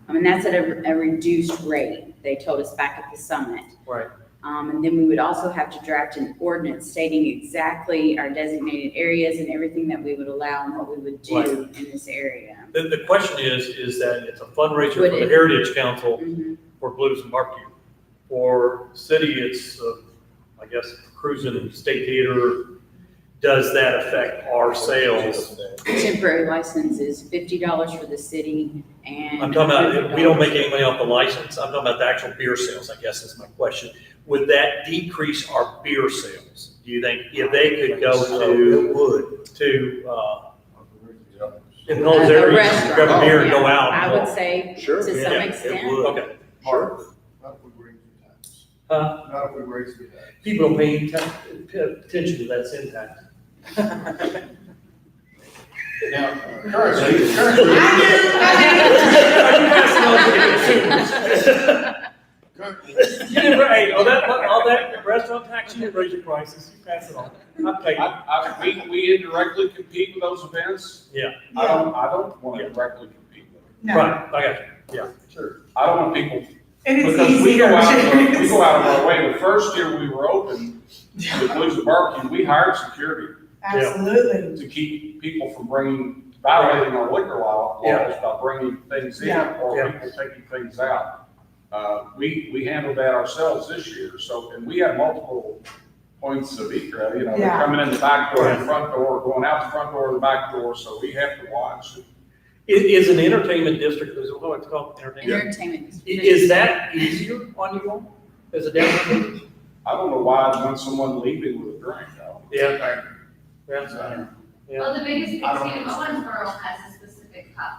I mean, that's at a reduced rate, they told us back at the summit. Right. And then we would also have to draft an ordinance stating exactly our designated areas and everything that we would allow and what we would do in this area. The question is that it's a fundraiser Would for the it- Heritage Council Mhm. for Blues and Barbecue. For city, it's, I guess, cruising and state theater. Does that affect our sales? Temporary license is $50 for the city and. I'm talking about, we don't make any money off the license, I'm talking about the actual beer sales, I guess is my question. Would that decrease our beer sales? Do you think if they could go in those A areas, restaurant, grab a beer and go yeah. out? I would say Sure. to some Yeah, it extent. would. Okay. Not if we raise the tax. Huh? Not if we raise the tax. People don't pay attention to that syntax. Now, I You didn't raise, all that restaurant tax, you didn't raise your prices, you pass it on. I paid it. We indirectly compete with those events. Yeah. I don't want to directly compete with them. No, Right, I got you, yeah. Sure. I don't want people, and it's because we easier. go out of our way. The first year we were open, the Blues and Barbecue, we hired security Absolutely. to keep people from violating our liquor laws by bringing things in Yeah. or people taking things out. We handled that ourselves this year, so, and we had multiple points of egress, they're Yeah. coming in the back door and front door, going out the front door and the back door, so we have to watch. Is an entertainment district, is what it's called, entertainment? Entertainment. Is that easier on you all as a downtown? I don't know why I'd want someone leaving with a drink, though. Yeah. Yeah. Well, the biggest thing I don't too, Owensboro has a specific cup.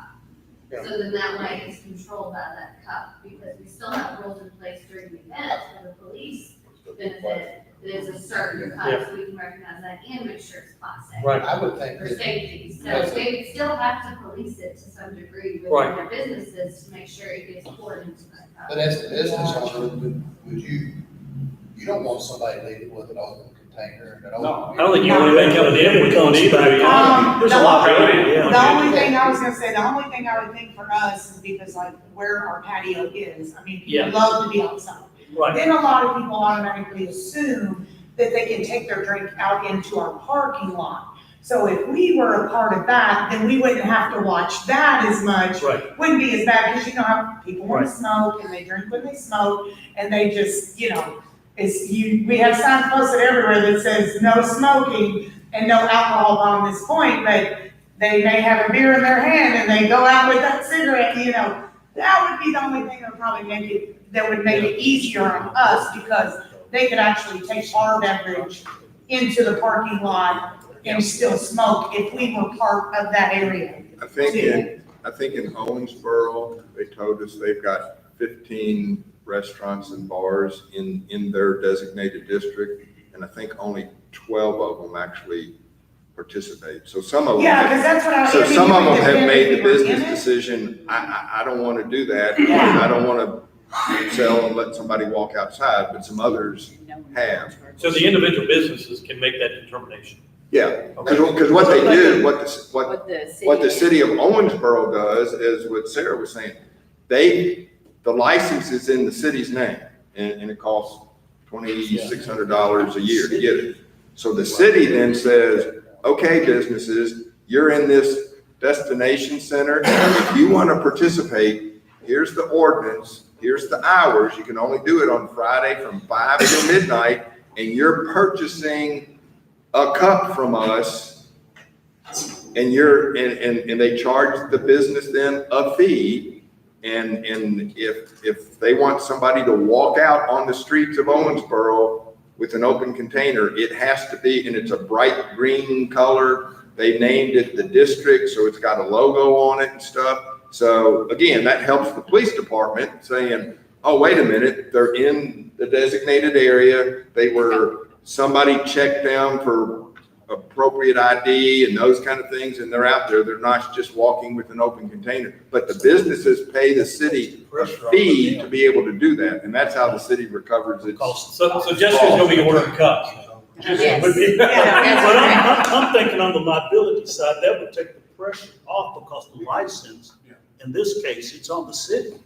Yeah. So then that way it's controlled by that cup, because we still have rules in place during the event for the police benefit. There's a certain cup, so we can recognize that and make sure it's plastic. Right. I would think For that safety, so Yes. they would still have to police it to some degree Right. within their businesses to make sure it gets poured into that cup. But as the business owner, would you don't want somebody leaving with an open container and an open. No. I don't think you want anybody coming in with one either. There's a lot coming in. The only thing I was gonna say, the only thing I would think for us is because like where our patio is, I mean, Yeah. people love to be outside. Right, Then a lot of people automatically assume that they can take their drink out into our parking lot. So if we were a part of that, then we wouldn't have to watch that as much. Right. Wouldn't be as bad, because you know how people want Right. to smoke, and they drink when they smoke, and they just, we have signs posted everywhere that says no smoking and no alcohol on this point, but they may have a beer in their hand and they go out with that cigarette, that would be the only thing that would probably make it easier on us, because they could actually take our beverage into the parking lot and still smoke if we were part of that area. I think in Owensboro, they told us they've got 15 restaurants and bars in their designated district, and I think only 12 of them actually participate. So some of them. Yeah, because that's what I was. So some of them have made the if we were in business it. decision, I don't want to do that. Yeah. I don't want to sell and let somebody walk outside, but some others have. So the individual businesses can make that determination. Yeah, because what they do, what the city. city of Owensboro does is what Sarah was saying. The license is in the city's name, and it costs $2,600 a year to get it. So the city then says, okay, businesses, you're in this destination center. If you want to participate, here's the ordinance, here's the hours. You can only do it on Friday from 5 to midnight, and you're purchasing a cup from us, and and they charge the business then a fee. And if they want somebody to walk out on the streets of Owensboro with an open container, it has to be, and it's a bright green color. They named it the district, so it's got a logo on it and stuff. So again, that helps the police department saying, oh, wait a minute, they're in the designated area. Somebody checked them for appropriate ID and those kind of things, and they're out there. They're not just walking with an open container. But the businesses pay the city a fee to be able to do that, and that's how the city recovers its. So Jessica's gonna be ordering cups. Yes. But I'm thinking on the liability side, that would take the pressure off, because the license, in this case, it's on the city.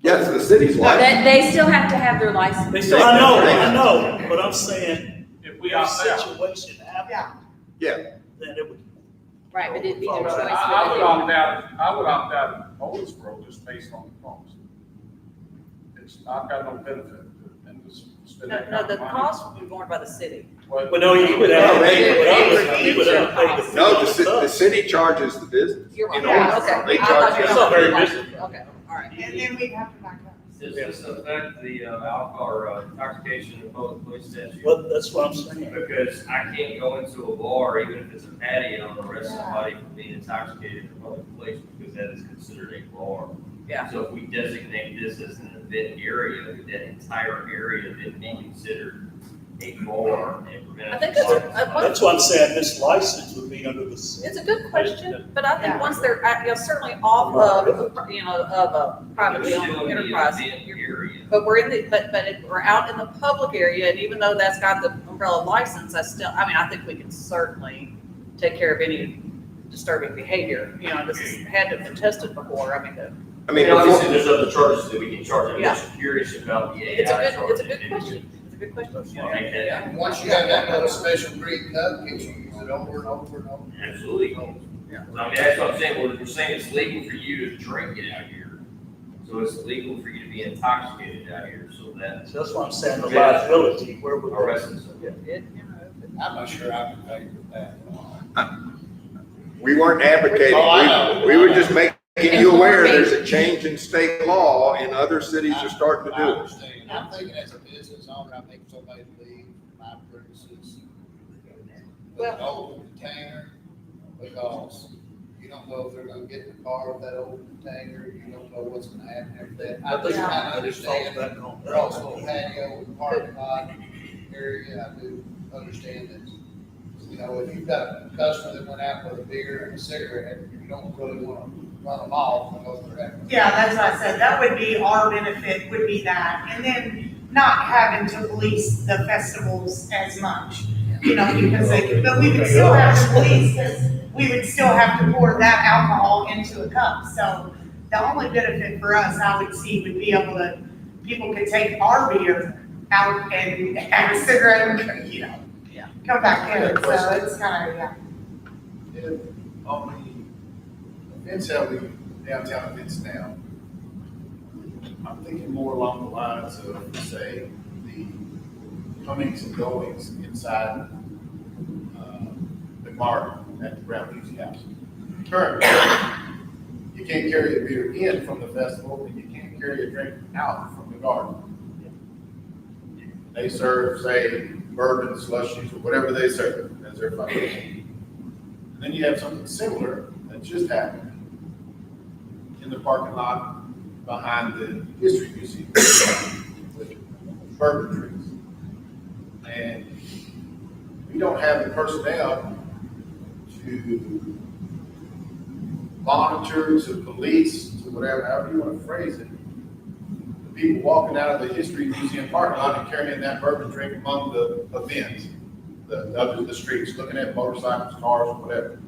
Yes, the city's But license. they still have to have their license. They still I have know, but I'm saying, If we if a opt out, situation happened, Yeah, then it would. Right, but it'd be their choice. I would whether opt out, of Owensboro just based on the cost. I've got no benefit in this. No, the cost will be borne by the city. But no, you would have, you would have to pay the fee. no, the city charges the business. You're right. In Yeah, Owensboro. okay. They I charge thought you It's you. not very were- business. Okay, all right. And then we'd have to back up. Does this affect the alcohol or intoxication in public place statute? Well, that's what I'm saying. Because I can't go into a bar, even if it's a patio, and arrest somebody for being intoxicated in a public place, because that is considered a bar. Yeah. So if we designate this as an event area, would that entire area then be considered a bar and prevent? I think That's why I'm saying this license would be under the city. it's a good question, but I think once they're, certainly off of, of a privately owned enterprise. Area. But we're we're out in the public area, and even though that's got the umbrella license, I think we can certainly take care of any disturbing behavior. This has had to have been tested before. I mean, Obviously, there's other charges that we can charge. I'm Yeah. just curious about the AI It's a good charge. question. It's a good question. Yeah. And once you have that little special green cup, you can use it over and over and over. Absolutely. Yeah. I mean, that's what I'm saying, we're saying it's legal for you to drink it out here. So it's legal for you to be intoxicated out here, so that So that's why I'm saying the liability, where would our that? residents. I'm not sure I can pay for that. we weren't advocating, Oh, I know. we were just making you aware there's a change in state law, and other cities are starting to I do it. understand. I'm thinking as a business owner, I think somebody leave my premises with an open container, because you don't know if they're gonna get in the car with that open container, you don't know what's gonna happen after that. I think I understand, they're also a patio and parking lot area, I do understand that. If you've got a customer that went out with a beer and a cigarette, you don't really wanna run them off because they're having. Yeah, that's what I said, that would be our benefit, would be that, and then not having to police the festivals as much, because but we would still have to police, because we would still have to pour that alcohol into a cup, so the only benefit for us, I would see, would be people could take our beer out and have a cigarette and, come back in, so it's kind of, if on the events that we, downtown events now, I'm thinking more along the lines of, say, the comings and goings inside the garden at the Brown Beauty House. Currently, you can't carry a beer in from the festival, and you can't carry a drink out from the garden. They serve, say, bourbon, slushies, or whatever they serve as their fundraiser. And then you have something similar that just happened in the parking lot behind the History Museum with bourbon drinks. And we don't have the personnel to monitor, to police, to whatever, however you want to phrase it, the people walking out of the History Museum parking lot and carrying that bourbon drink among the events, the streets, looking at motorcycles, cars, whatever.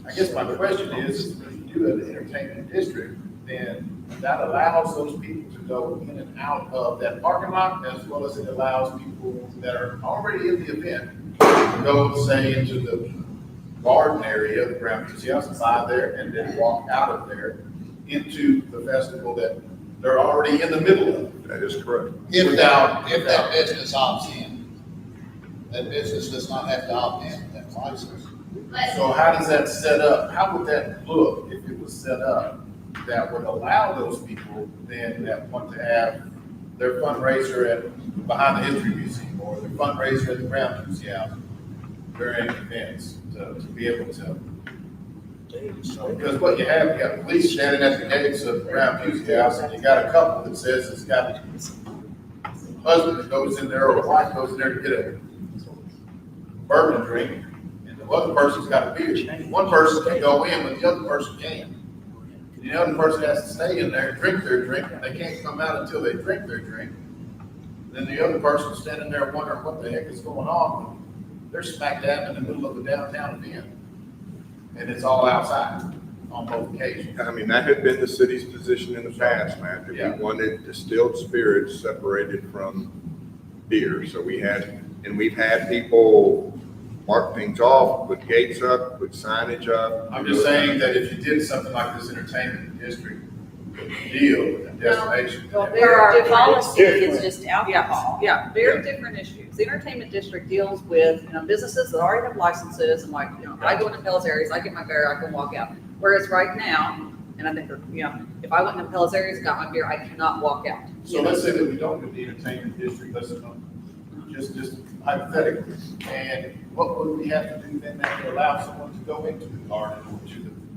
I guess my question is, if you do an entertainment district, then that allows those people to go in and out of that parking lot, as well as it allows people that are already in the event to go, say, into the garden area, the Brown Beauty House, and buy there, and then walk out of there into the festival that they're already in the middle of. That is correct. If that business opts in, that business does not have to opt in with that license. So how does that set up? How would that look if it was set up that would allow those people then that want to have their fundraiser behind the History Museum or their fundraiser at the Brown Beauty House during events to be able to? Because what you got police standing at the gates of the Brown Beauty House, and you got a couple that says it's got a husband that goes in there or a wife goes in there to get a bourbon drink, and the other person's got a beer. One person can go in, but the other person can't. The other person has to stay in there and drink their drink, and they can't come out until they drink their drink. Then the other person's standing there wondering what the heck is going on. They're smack dab in the middle of a downtown event, and it's all outside on both occasions. I mean, that had been the city's position in the past, Matt, that we wanted distilled spirits separated from beer. So we've had people mark things off, put gates up, put signage up. I'm just saying that if you did something like this entertainment district deal with a destination. Well, For our different- policy, it's just alcohol. Yeah, very different issues. The entertainment district deals with, businesses that already have licenses and like, I go into Pell's areas, I get my beer, I can walk out. Whereas right now, and I think, if I went into Pell's areas and got my beer, I cannot walk out. So let's say that we don't do the entertainment district, let's just hypothetically. And what would we have to do then that would allow someone to go into the garden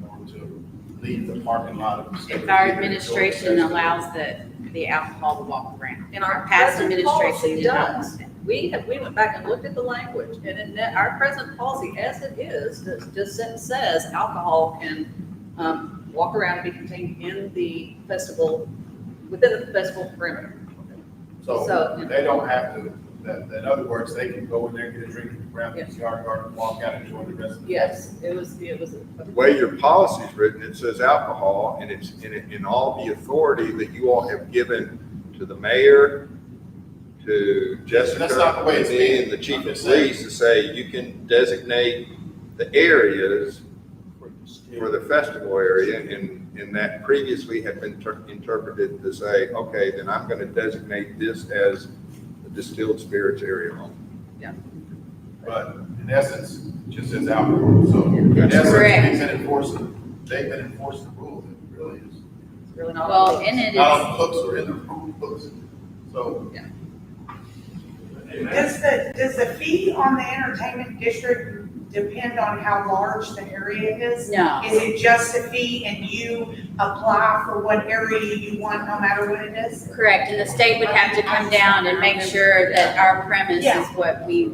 or to leave the parking lot of the city? If our administration allows the alcohol to walk around. And our Past present administration policy did not does. want that. We went back and looked at the language, and our present policy as it is, just says alcohol can, walk around and be contained in the festival, within the festival perimeter. So So- they don't have to, in other words, they can go in there, get a drink at the Brown Yes. Yard Garden, walk out and enjoy the rest of the Yes, it was. The way your policy is written, it says alcohol, and it's in all the authority that you all have given to the mayor, to Jessica, That's not the way it's and me, been. and the chief I'm of just saying. police to say you can designate the areas for the festival area, and that previously had been interpreted to say, okay, then I'm gonna designate this as the distilled spirits area only. But in essence, it just says alcohol. So in That's essence, correct. they've been enforcing the rule. It really is. It's really not. Well, and it Not is, on the books or in the rule books. So Does the fee on the entertainment district depend on how large the area is? no. Is it just a fee and you apply for what area you want, no matter what it is? Correct, and the state would have to come down and make sure that our premise Yeah. is what they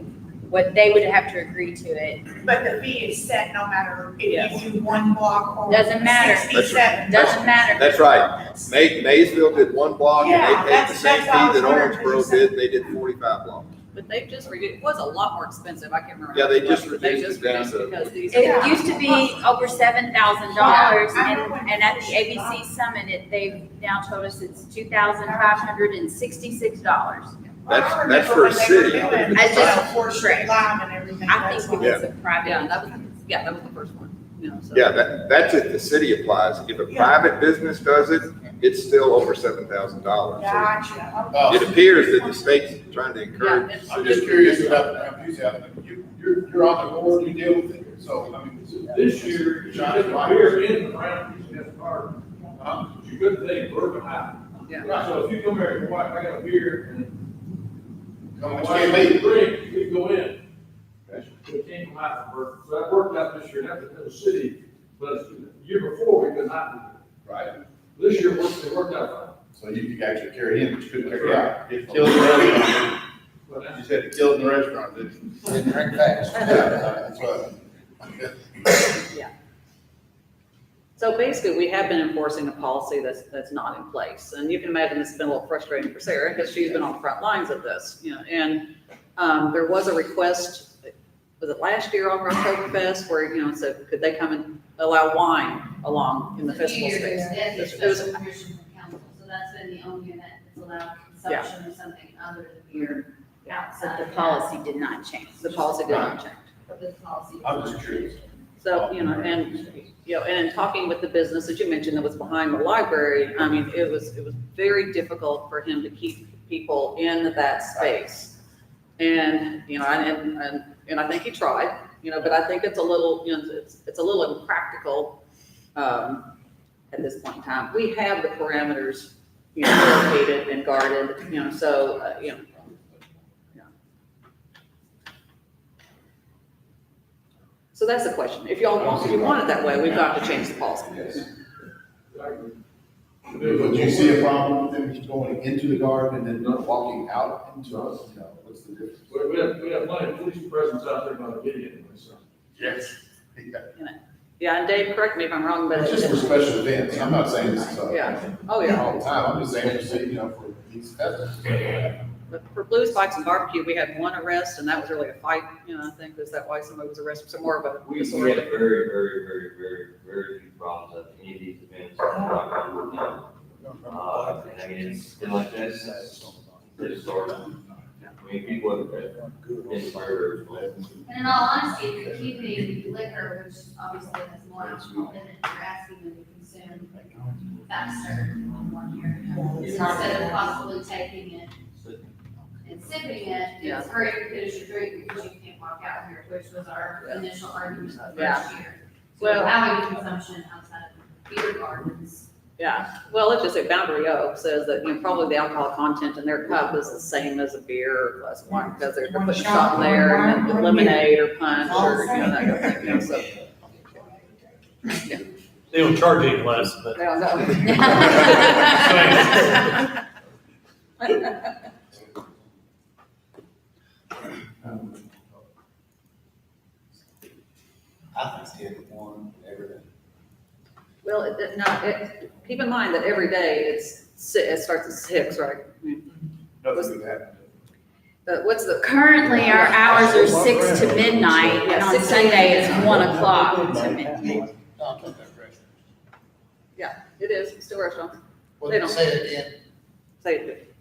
would have to agree to it. But the fee is set no matter if you do one block or. Doesn't matter. 67. Doesn't matter. That's right. Maysville did one block, and Yeah, they paid the same that's what I fee was that wondering, Owensboro 'cause you did, they did 45 blocks. But they've just reduced, it was a lot more expensive, I can't remember. Yeah, how they much just it was, but reduced it down reduced to- because these. It used to be over $7,000, Yeah, I know when- and at the ABC Summit, they've now told us it's $2,566. That's for a city. I just- Fourth Street Live and everything. I that's think all. if it's a private. Yeah, that was the first one, you know, so. Yeah, that's if the city applies. If a private business does it, it's still over $7,000. Gotcha. Oh. It appears that the state's trying to encourage. Yeah, I'm just curious about the enthusiasm. You're on the board, you deal with it, so, I mean. This year, Johnny, we're in the round, you have a card. Huh? It's a good thing, we're behind. Yeah. So if you come here and wife, I got a beer and Come my on, wife can't made leave. a drink, we go in. We came from Hacklenburg, so that worked out this year, that's in the city, but the year before, we could not do it. Right, This year, it worked out so you could actually carry in, but you couldn't carry out. It killed the restaurant. fine. But You said it killed the restaurant, didn't you? And drink fast. Yeah, that's right. So basically, we have been enforcing a policy that's not in place. And you can imagine this has been a little frustrating for Sarah because she's been on the front lines of this, you know. And there was a request, was it last year on Oktoberfest where, you know, it said, could they come and allow wine along in the festival space? It was It was- special permission from council, so that's been the only event that's allowed consumption of something other than beer outside. But the policy did not change. The policy did not change. But the policy. I'm just curious. So, you know, and in talking with the business that you mentioned that was behind the library, I mean, it was very difficult for him to keep people in that space. And, you know, and I think he tried, you know, but I think it's a little, you know, it's a little impractical, at this point in time. We have the parameters, you know, located and guarded, you know, so, you know. So that's the question. If y'all want, if you want it that way, we've got to change the policy. Would you see a problem with them going into the garden and then not walking out into us? You know, what's the difference? We have plenty of police presence out there by the gate anyway, so. Yes. Yeah, and Dave, correct me if I'm wrong, but. It's just for special events. I'm not saying this is, Yeah. Oh, yeah. all the time. I'm just saying, you know, for these festivals. But for Blues, Bikes and Barbecue, we had one arrest and that was really a fight, you know, I think. Is that why somebody was arrested? So more of a We had disorder. very few problems at any of these events. And I mean, it's been like this, it's sort of, I mean, people have been murdered. And in all honesty, if you're keeping liquor, which obviously has more alcohol in it, you're asking them to consume faster in 1 year. Instead of possibly taking it and sipping it, Yeah. it's hurry to finish your drink because you can't walk out here, which was our initial argument the Yeah. first year. Well- So allowing consumption outside of beer gardens. Yeah, well, let's just say Boundary Oak says that, you know, probably the alcohol content in their cup is the same as a beer or glass of wine because they're One putting shot, shot in there one and then wine, lemonade or punch All or, the you know, that kind of thing, you know, so. They don't charge any less, but. I don't know. I think 10 to 1, everything. Well, keep in mind that every day it starts at 6, right? Nothing would happen. What's the, Currently, our hours are 6 to midnight, and on 6 Sunday it's 1 o'clock to midnight. yeah, it is, it's still restaurants. Well, They don't- say it again. Say it.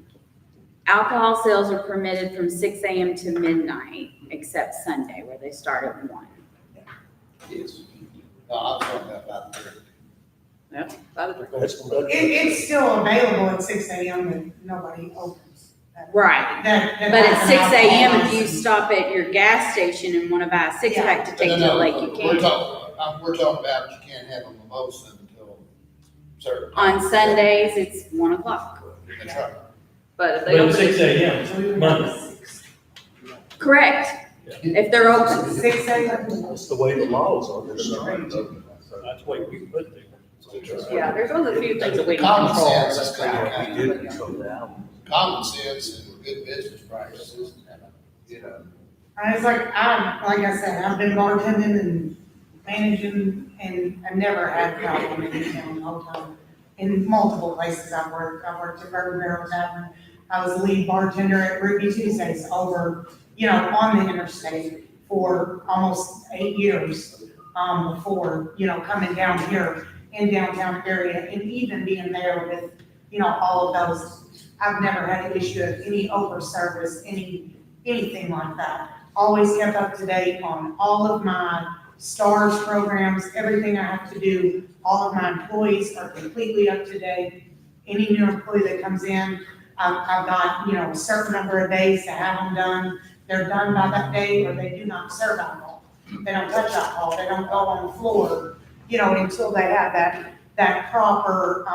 Alcohol sales are permitted from 6 a.m. to midnight, except Sunday, where they start at 1. Yes. No, I'm talking about the drink. Yeah, by the drink. It's still available at 6 a.m. but nobody opens. Right. That But at 6 a.m., if alcohol you stop at your gas station and want to buy a six-pack to take to the lake, you We're can. talking about you can't have a mimosa until certain. On Sundays, it's 1 o'clock. That's right. But if they But don't. at 6 a.m., Monday. Correct, if they're open. 6 a.m. That's the way the laws are. They're strange. That's the way we put it. Yeah, there's one of the few things that we can Common control. sense, that's kind We of, did control the hours. common sense and good business practices, you know. It's like I said, I've been bartending and managing, and I've never had a problem in town, no time. In multiple places I've worked at Bourbon Barrel Tavern. I was the lead bartender at Ruby Tuesdays over, on the interstate for almost 8 years, before, coming down here in downtown area and even being there with, all of those I've never had an issue of any over service, anything like that. Always kept up to date on all of my STARS programs, everything I have to do. All of my employees are completely up to date. Any new employee that comes in, I've got, a certain number of days to have them done. They're done by that day, or they do not serve alcohol. They don't touch alcohol, they don't go on the floor, until they have that proper,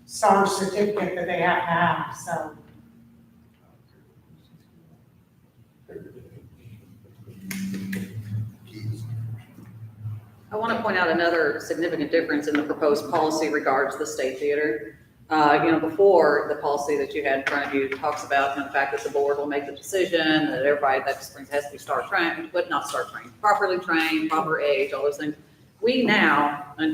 STAR certificate that they have to have, so. I want to point out another significant difference in the proposed policy regards the State Theater. Before, the policy that you had in front of you talks about the fact that the board will make the decision, that everybody that springs has to be properly trained, proper age, all those things. We now, I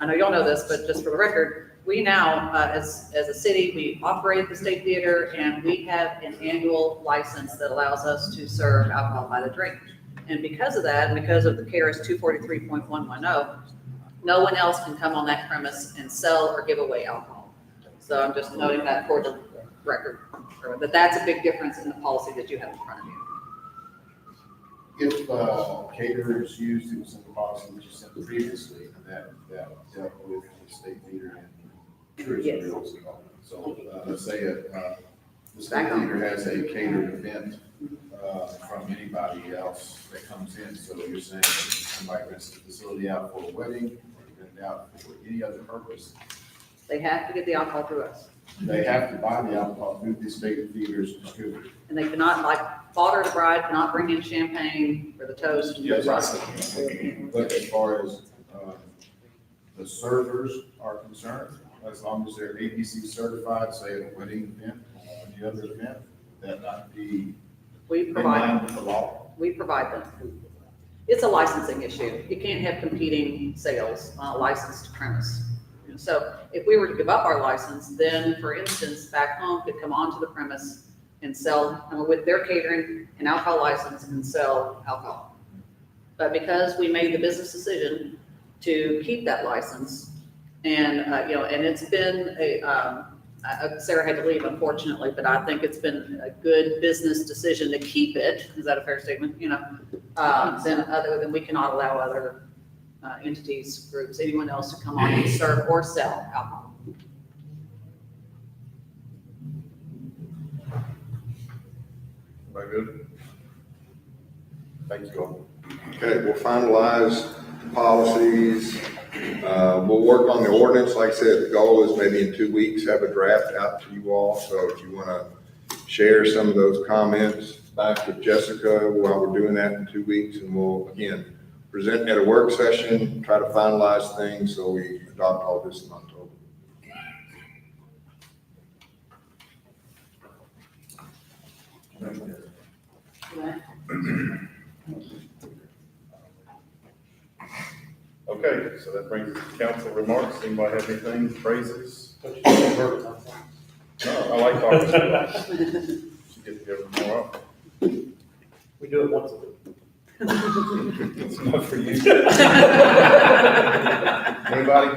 know y'all know this, but just for the record, we now, as a city, we operate the State Theater, and we have an annual license that allows us to serve alcohol by the drink. And because of that, and because of the KRS 243.110, no one else can come on that premise and sell or give away alcohol. So I'm just noting that for the record, but that's a big difference in the policy that you have in front of you. If caterer is used, it was in the policy that you sent previously, that dealt with the State Theater and tourism Yes. bureaus. So, let's say, the State Theater has a catered event, from anybody else that comes in, so you're saying somebody rents the facility out for a wedding, or rent it out for any other purpose, They have to get the alcohol through us. they have to buy the alcohol through the State Theater's distributor. And they cannot, like, father of the bride cannot bring in champagne for the toast. Yes, but as far as, the servers are concerned, as long as they're ABC certified, say at a wedding event, or any other event, that not be We in provide, line with the law. we provide them. It's a licensing issue. You can't have competing sales on a licensed premise. So if we were to give up our license, then, for instance, Back Home could come onto the premise and sell, with their catering and alcohol license, and sell alcohol. But because we made the business decision to keep that license, and, and it's been Sarah had to leave, unfortunately, but I think it's been a good business decision to keep it. Is that a fair statement? Then we cannot allow other entities, groups, anyone else to come on and serve or sell alcohol. Very good. Thank you all. Okay, we'll finalize the policies. We'll work on the ordinance. Like I said, the goal is maybe in 2 weeks, have a draft out to you all. So if you want to share some of those comments back with Jessica while we're doing that in 2 weeks, and we'll, again, present at a work session, try to finalize things so we adopt all this in October. Okay, so that brings us to council remarks. Anybody have anything, phrases? No, I like talking to you. Should get together more often. We do it once a week. It's not for you. Anybody?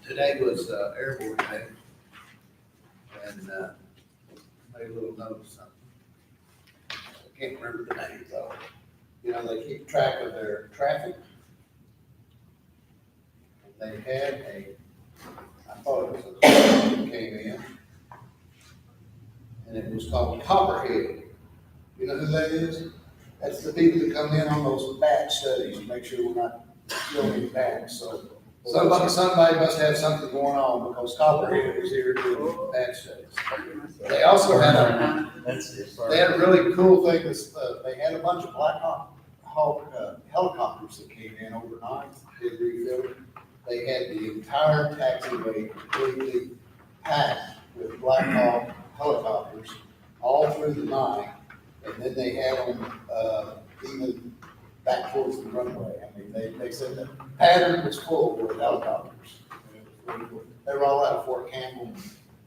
Today was Airborne Day, and made a little note of something. I can't remember the name though. They keep track of their traffic. And they had I thought it was a that came in, and it was called Copperhead. You know who that is? That's the people that come in on those bat studies to make sure we're not killing bats. So somebody must have something going on, because Copperhead was here doing bat studies. They also had a really cool thing. They had a bunch of Black Hawk helicopters that came in overnight, did refilling. They had the entire taxiway completely packed with Black Hawk helicopters all through the night. And then they had them even back towards the runway. I mean, they said the pattern was full with helicopters. They were all out of Fort Campbell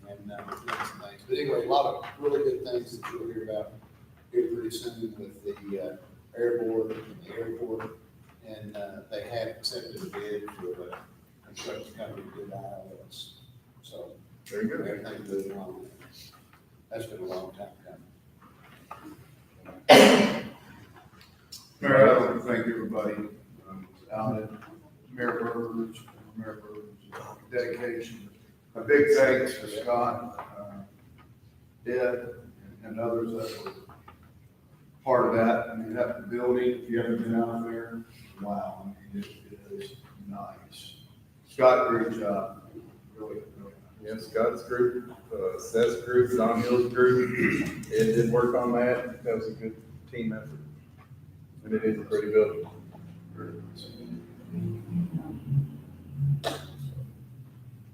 and doing some things. But anyway, a lot of really good things that you'll hear about here pretty soon with the airborne and the airport. And they have accepted a bid for a construction company to do ILS. So Very good. Everything goes wrong. That's been a long time coming. Mayor, I'd like to thank everybody, Alan, Mayor Burbridge, dedication. A big thanks to Scott, Ed, and others that were part of that. I mean, that building, if you haven't been out there, wow, I mean, it is nice. Scott, great job, really, really. Yeah, Scott's group, Seth's group, Don Hill's group, Ed did work on that. That was a good team effort. And it is a pretty building.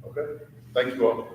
Okay, thank you all.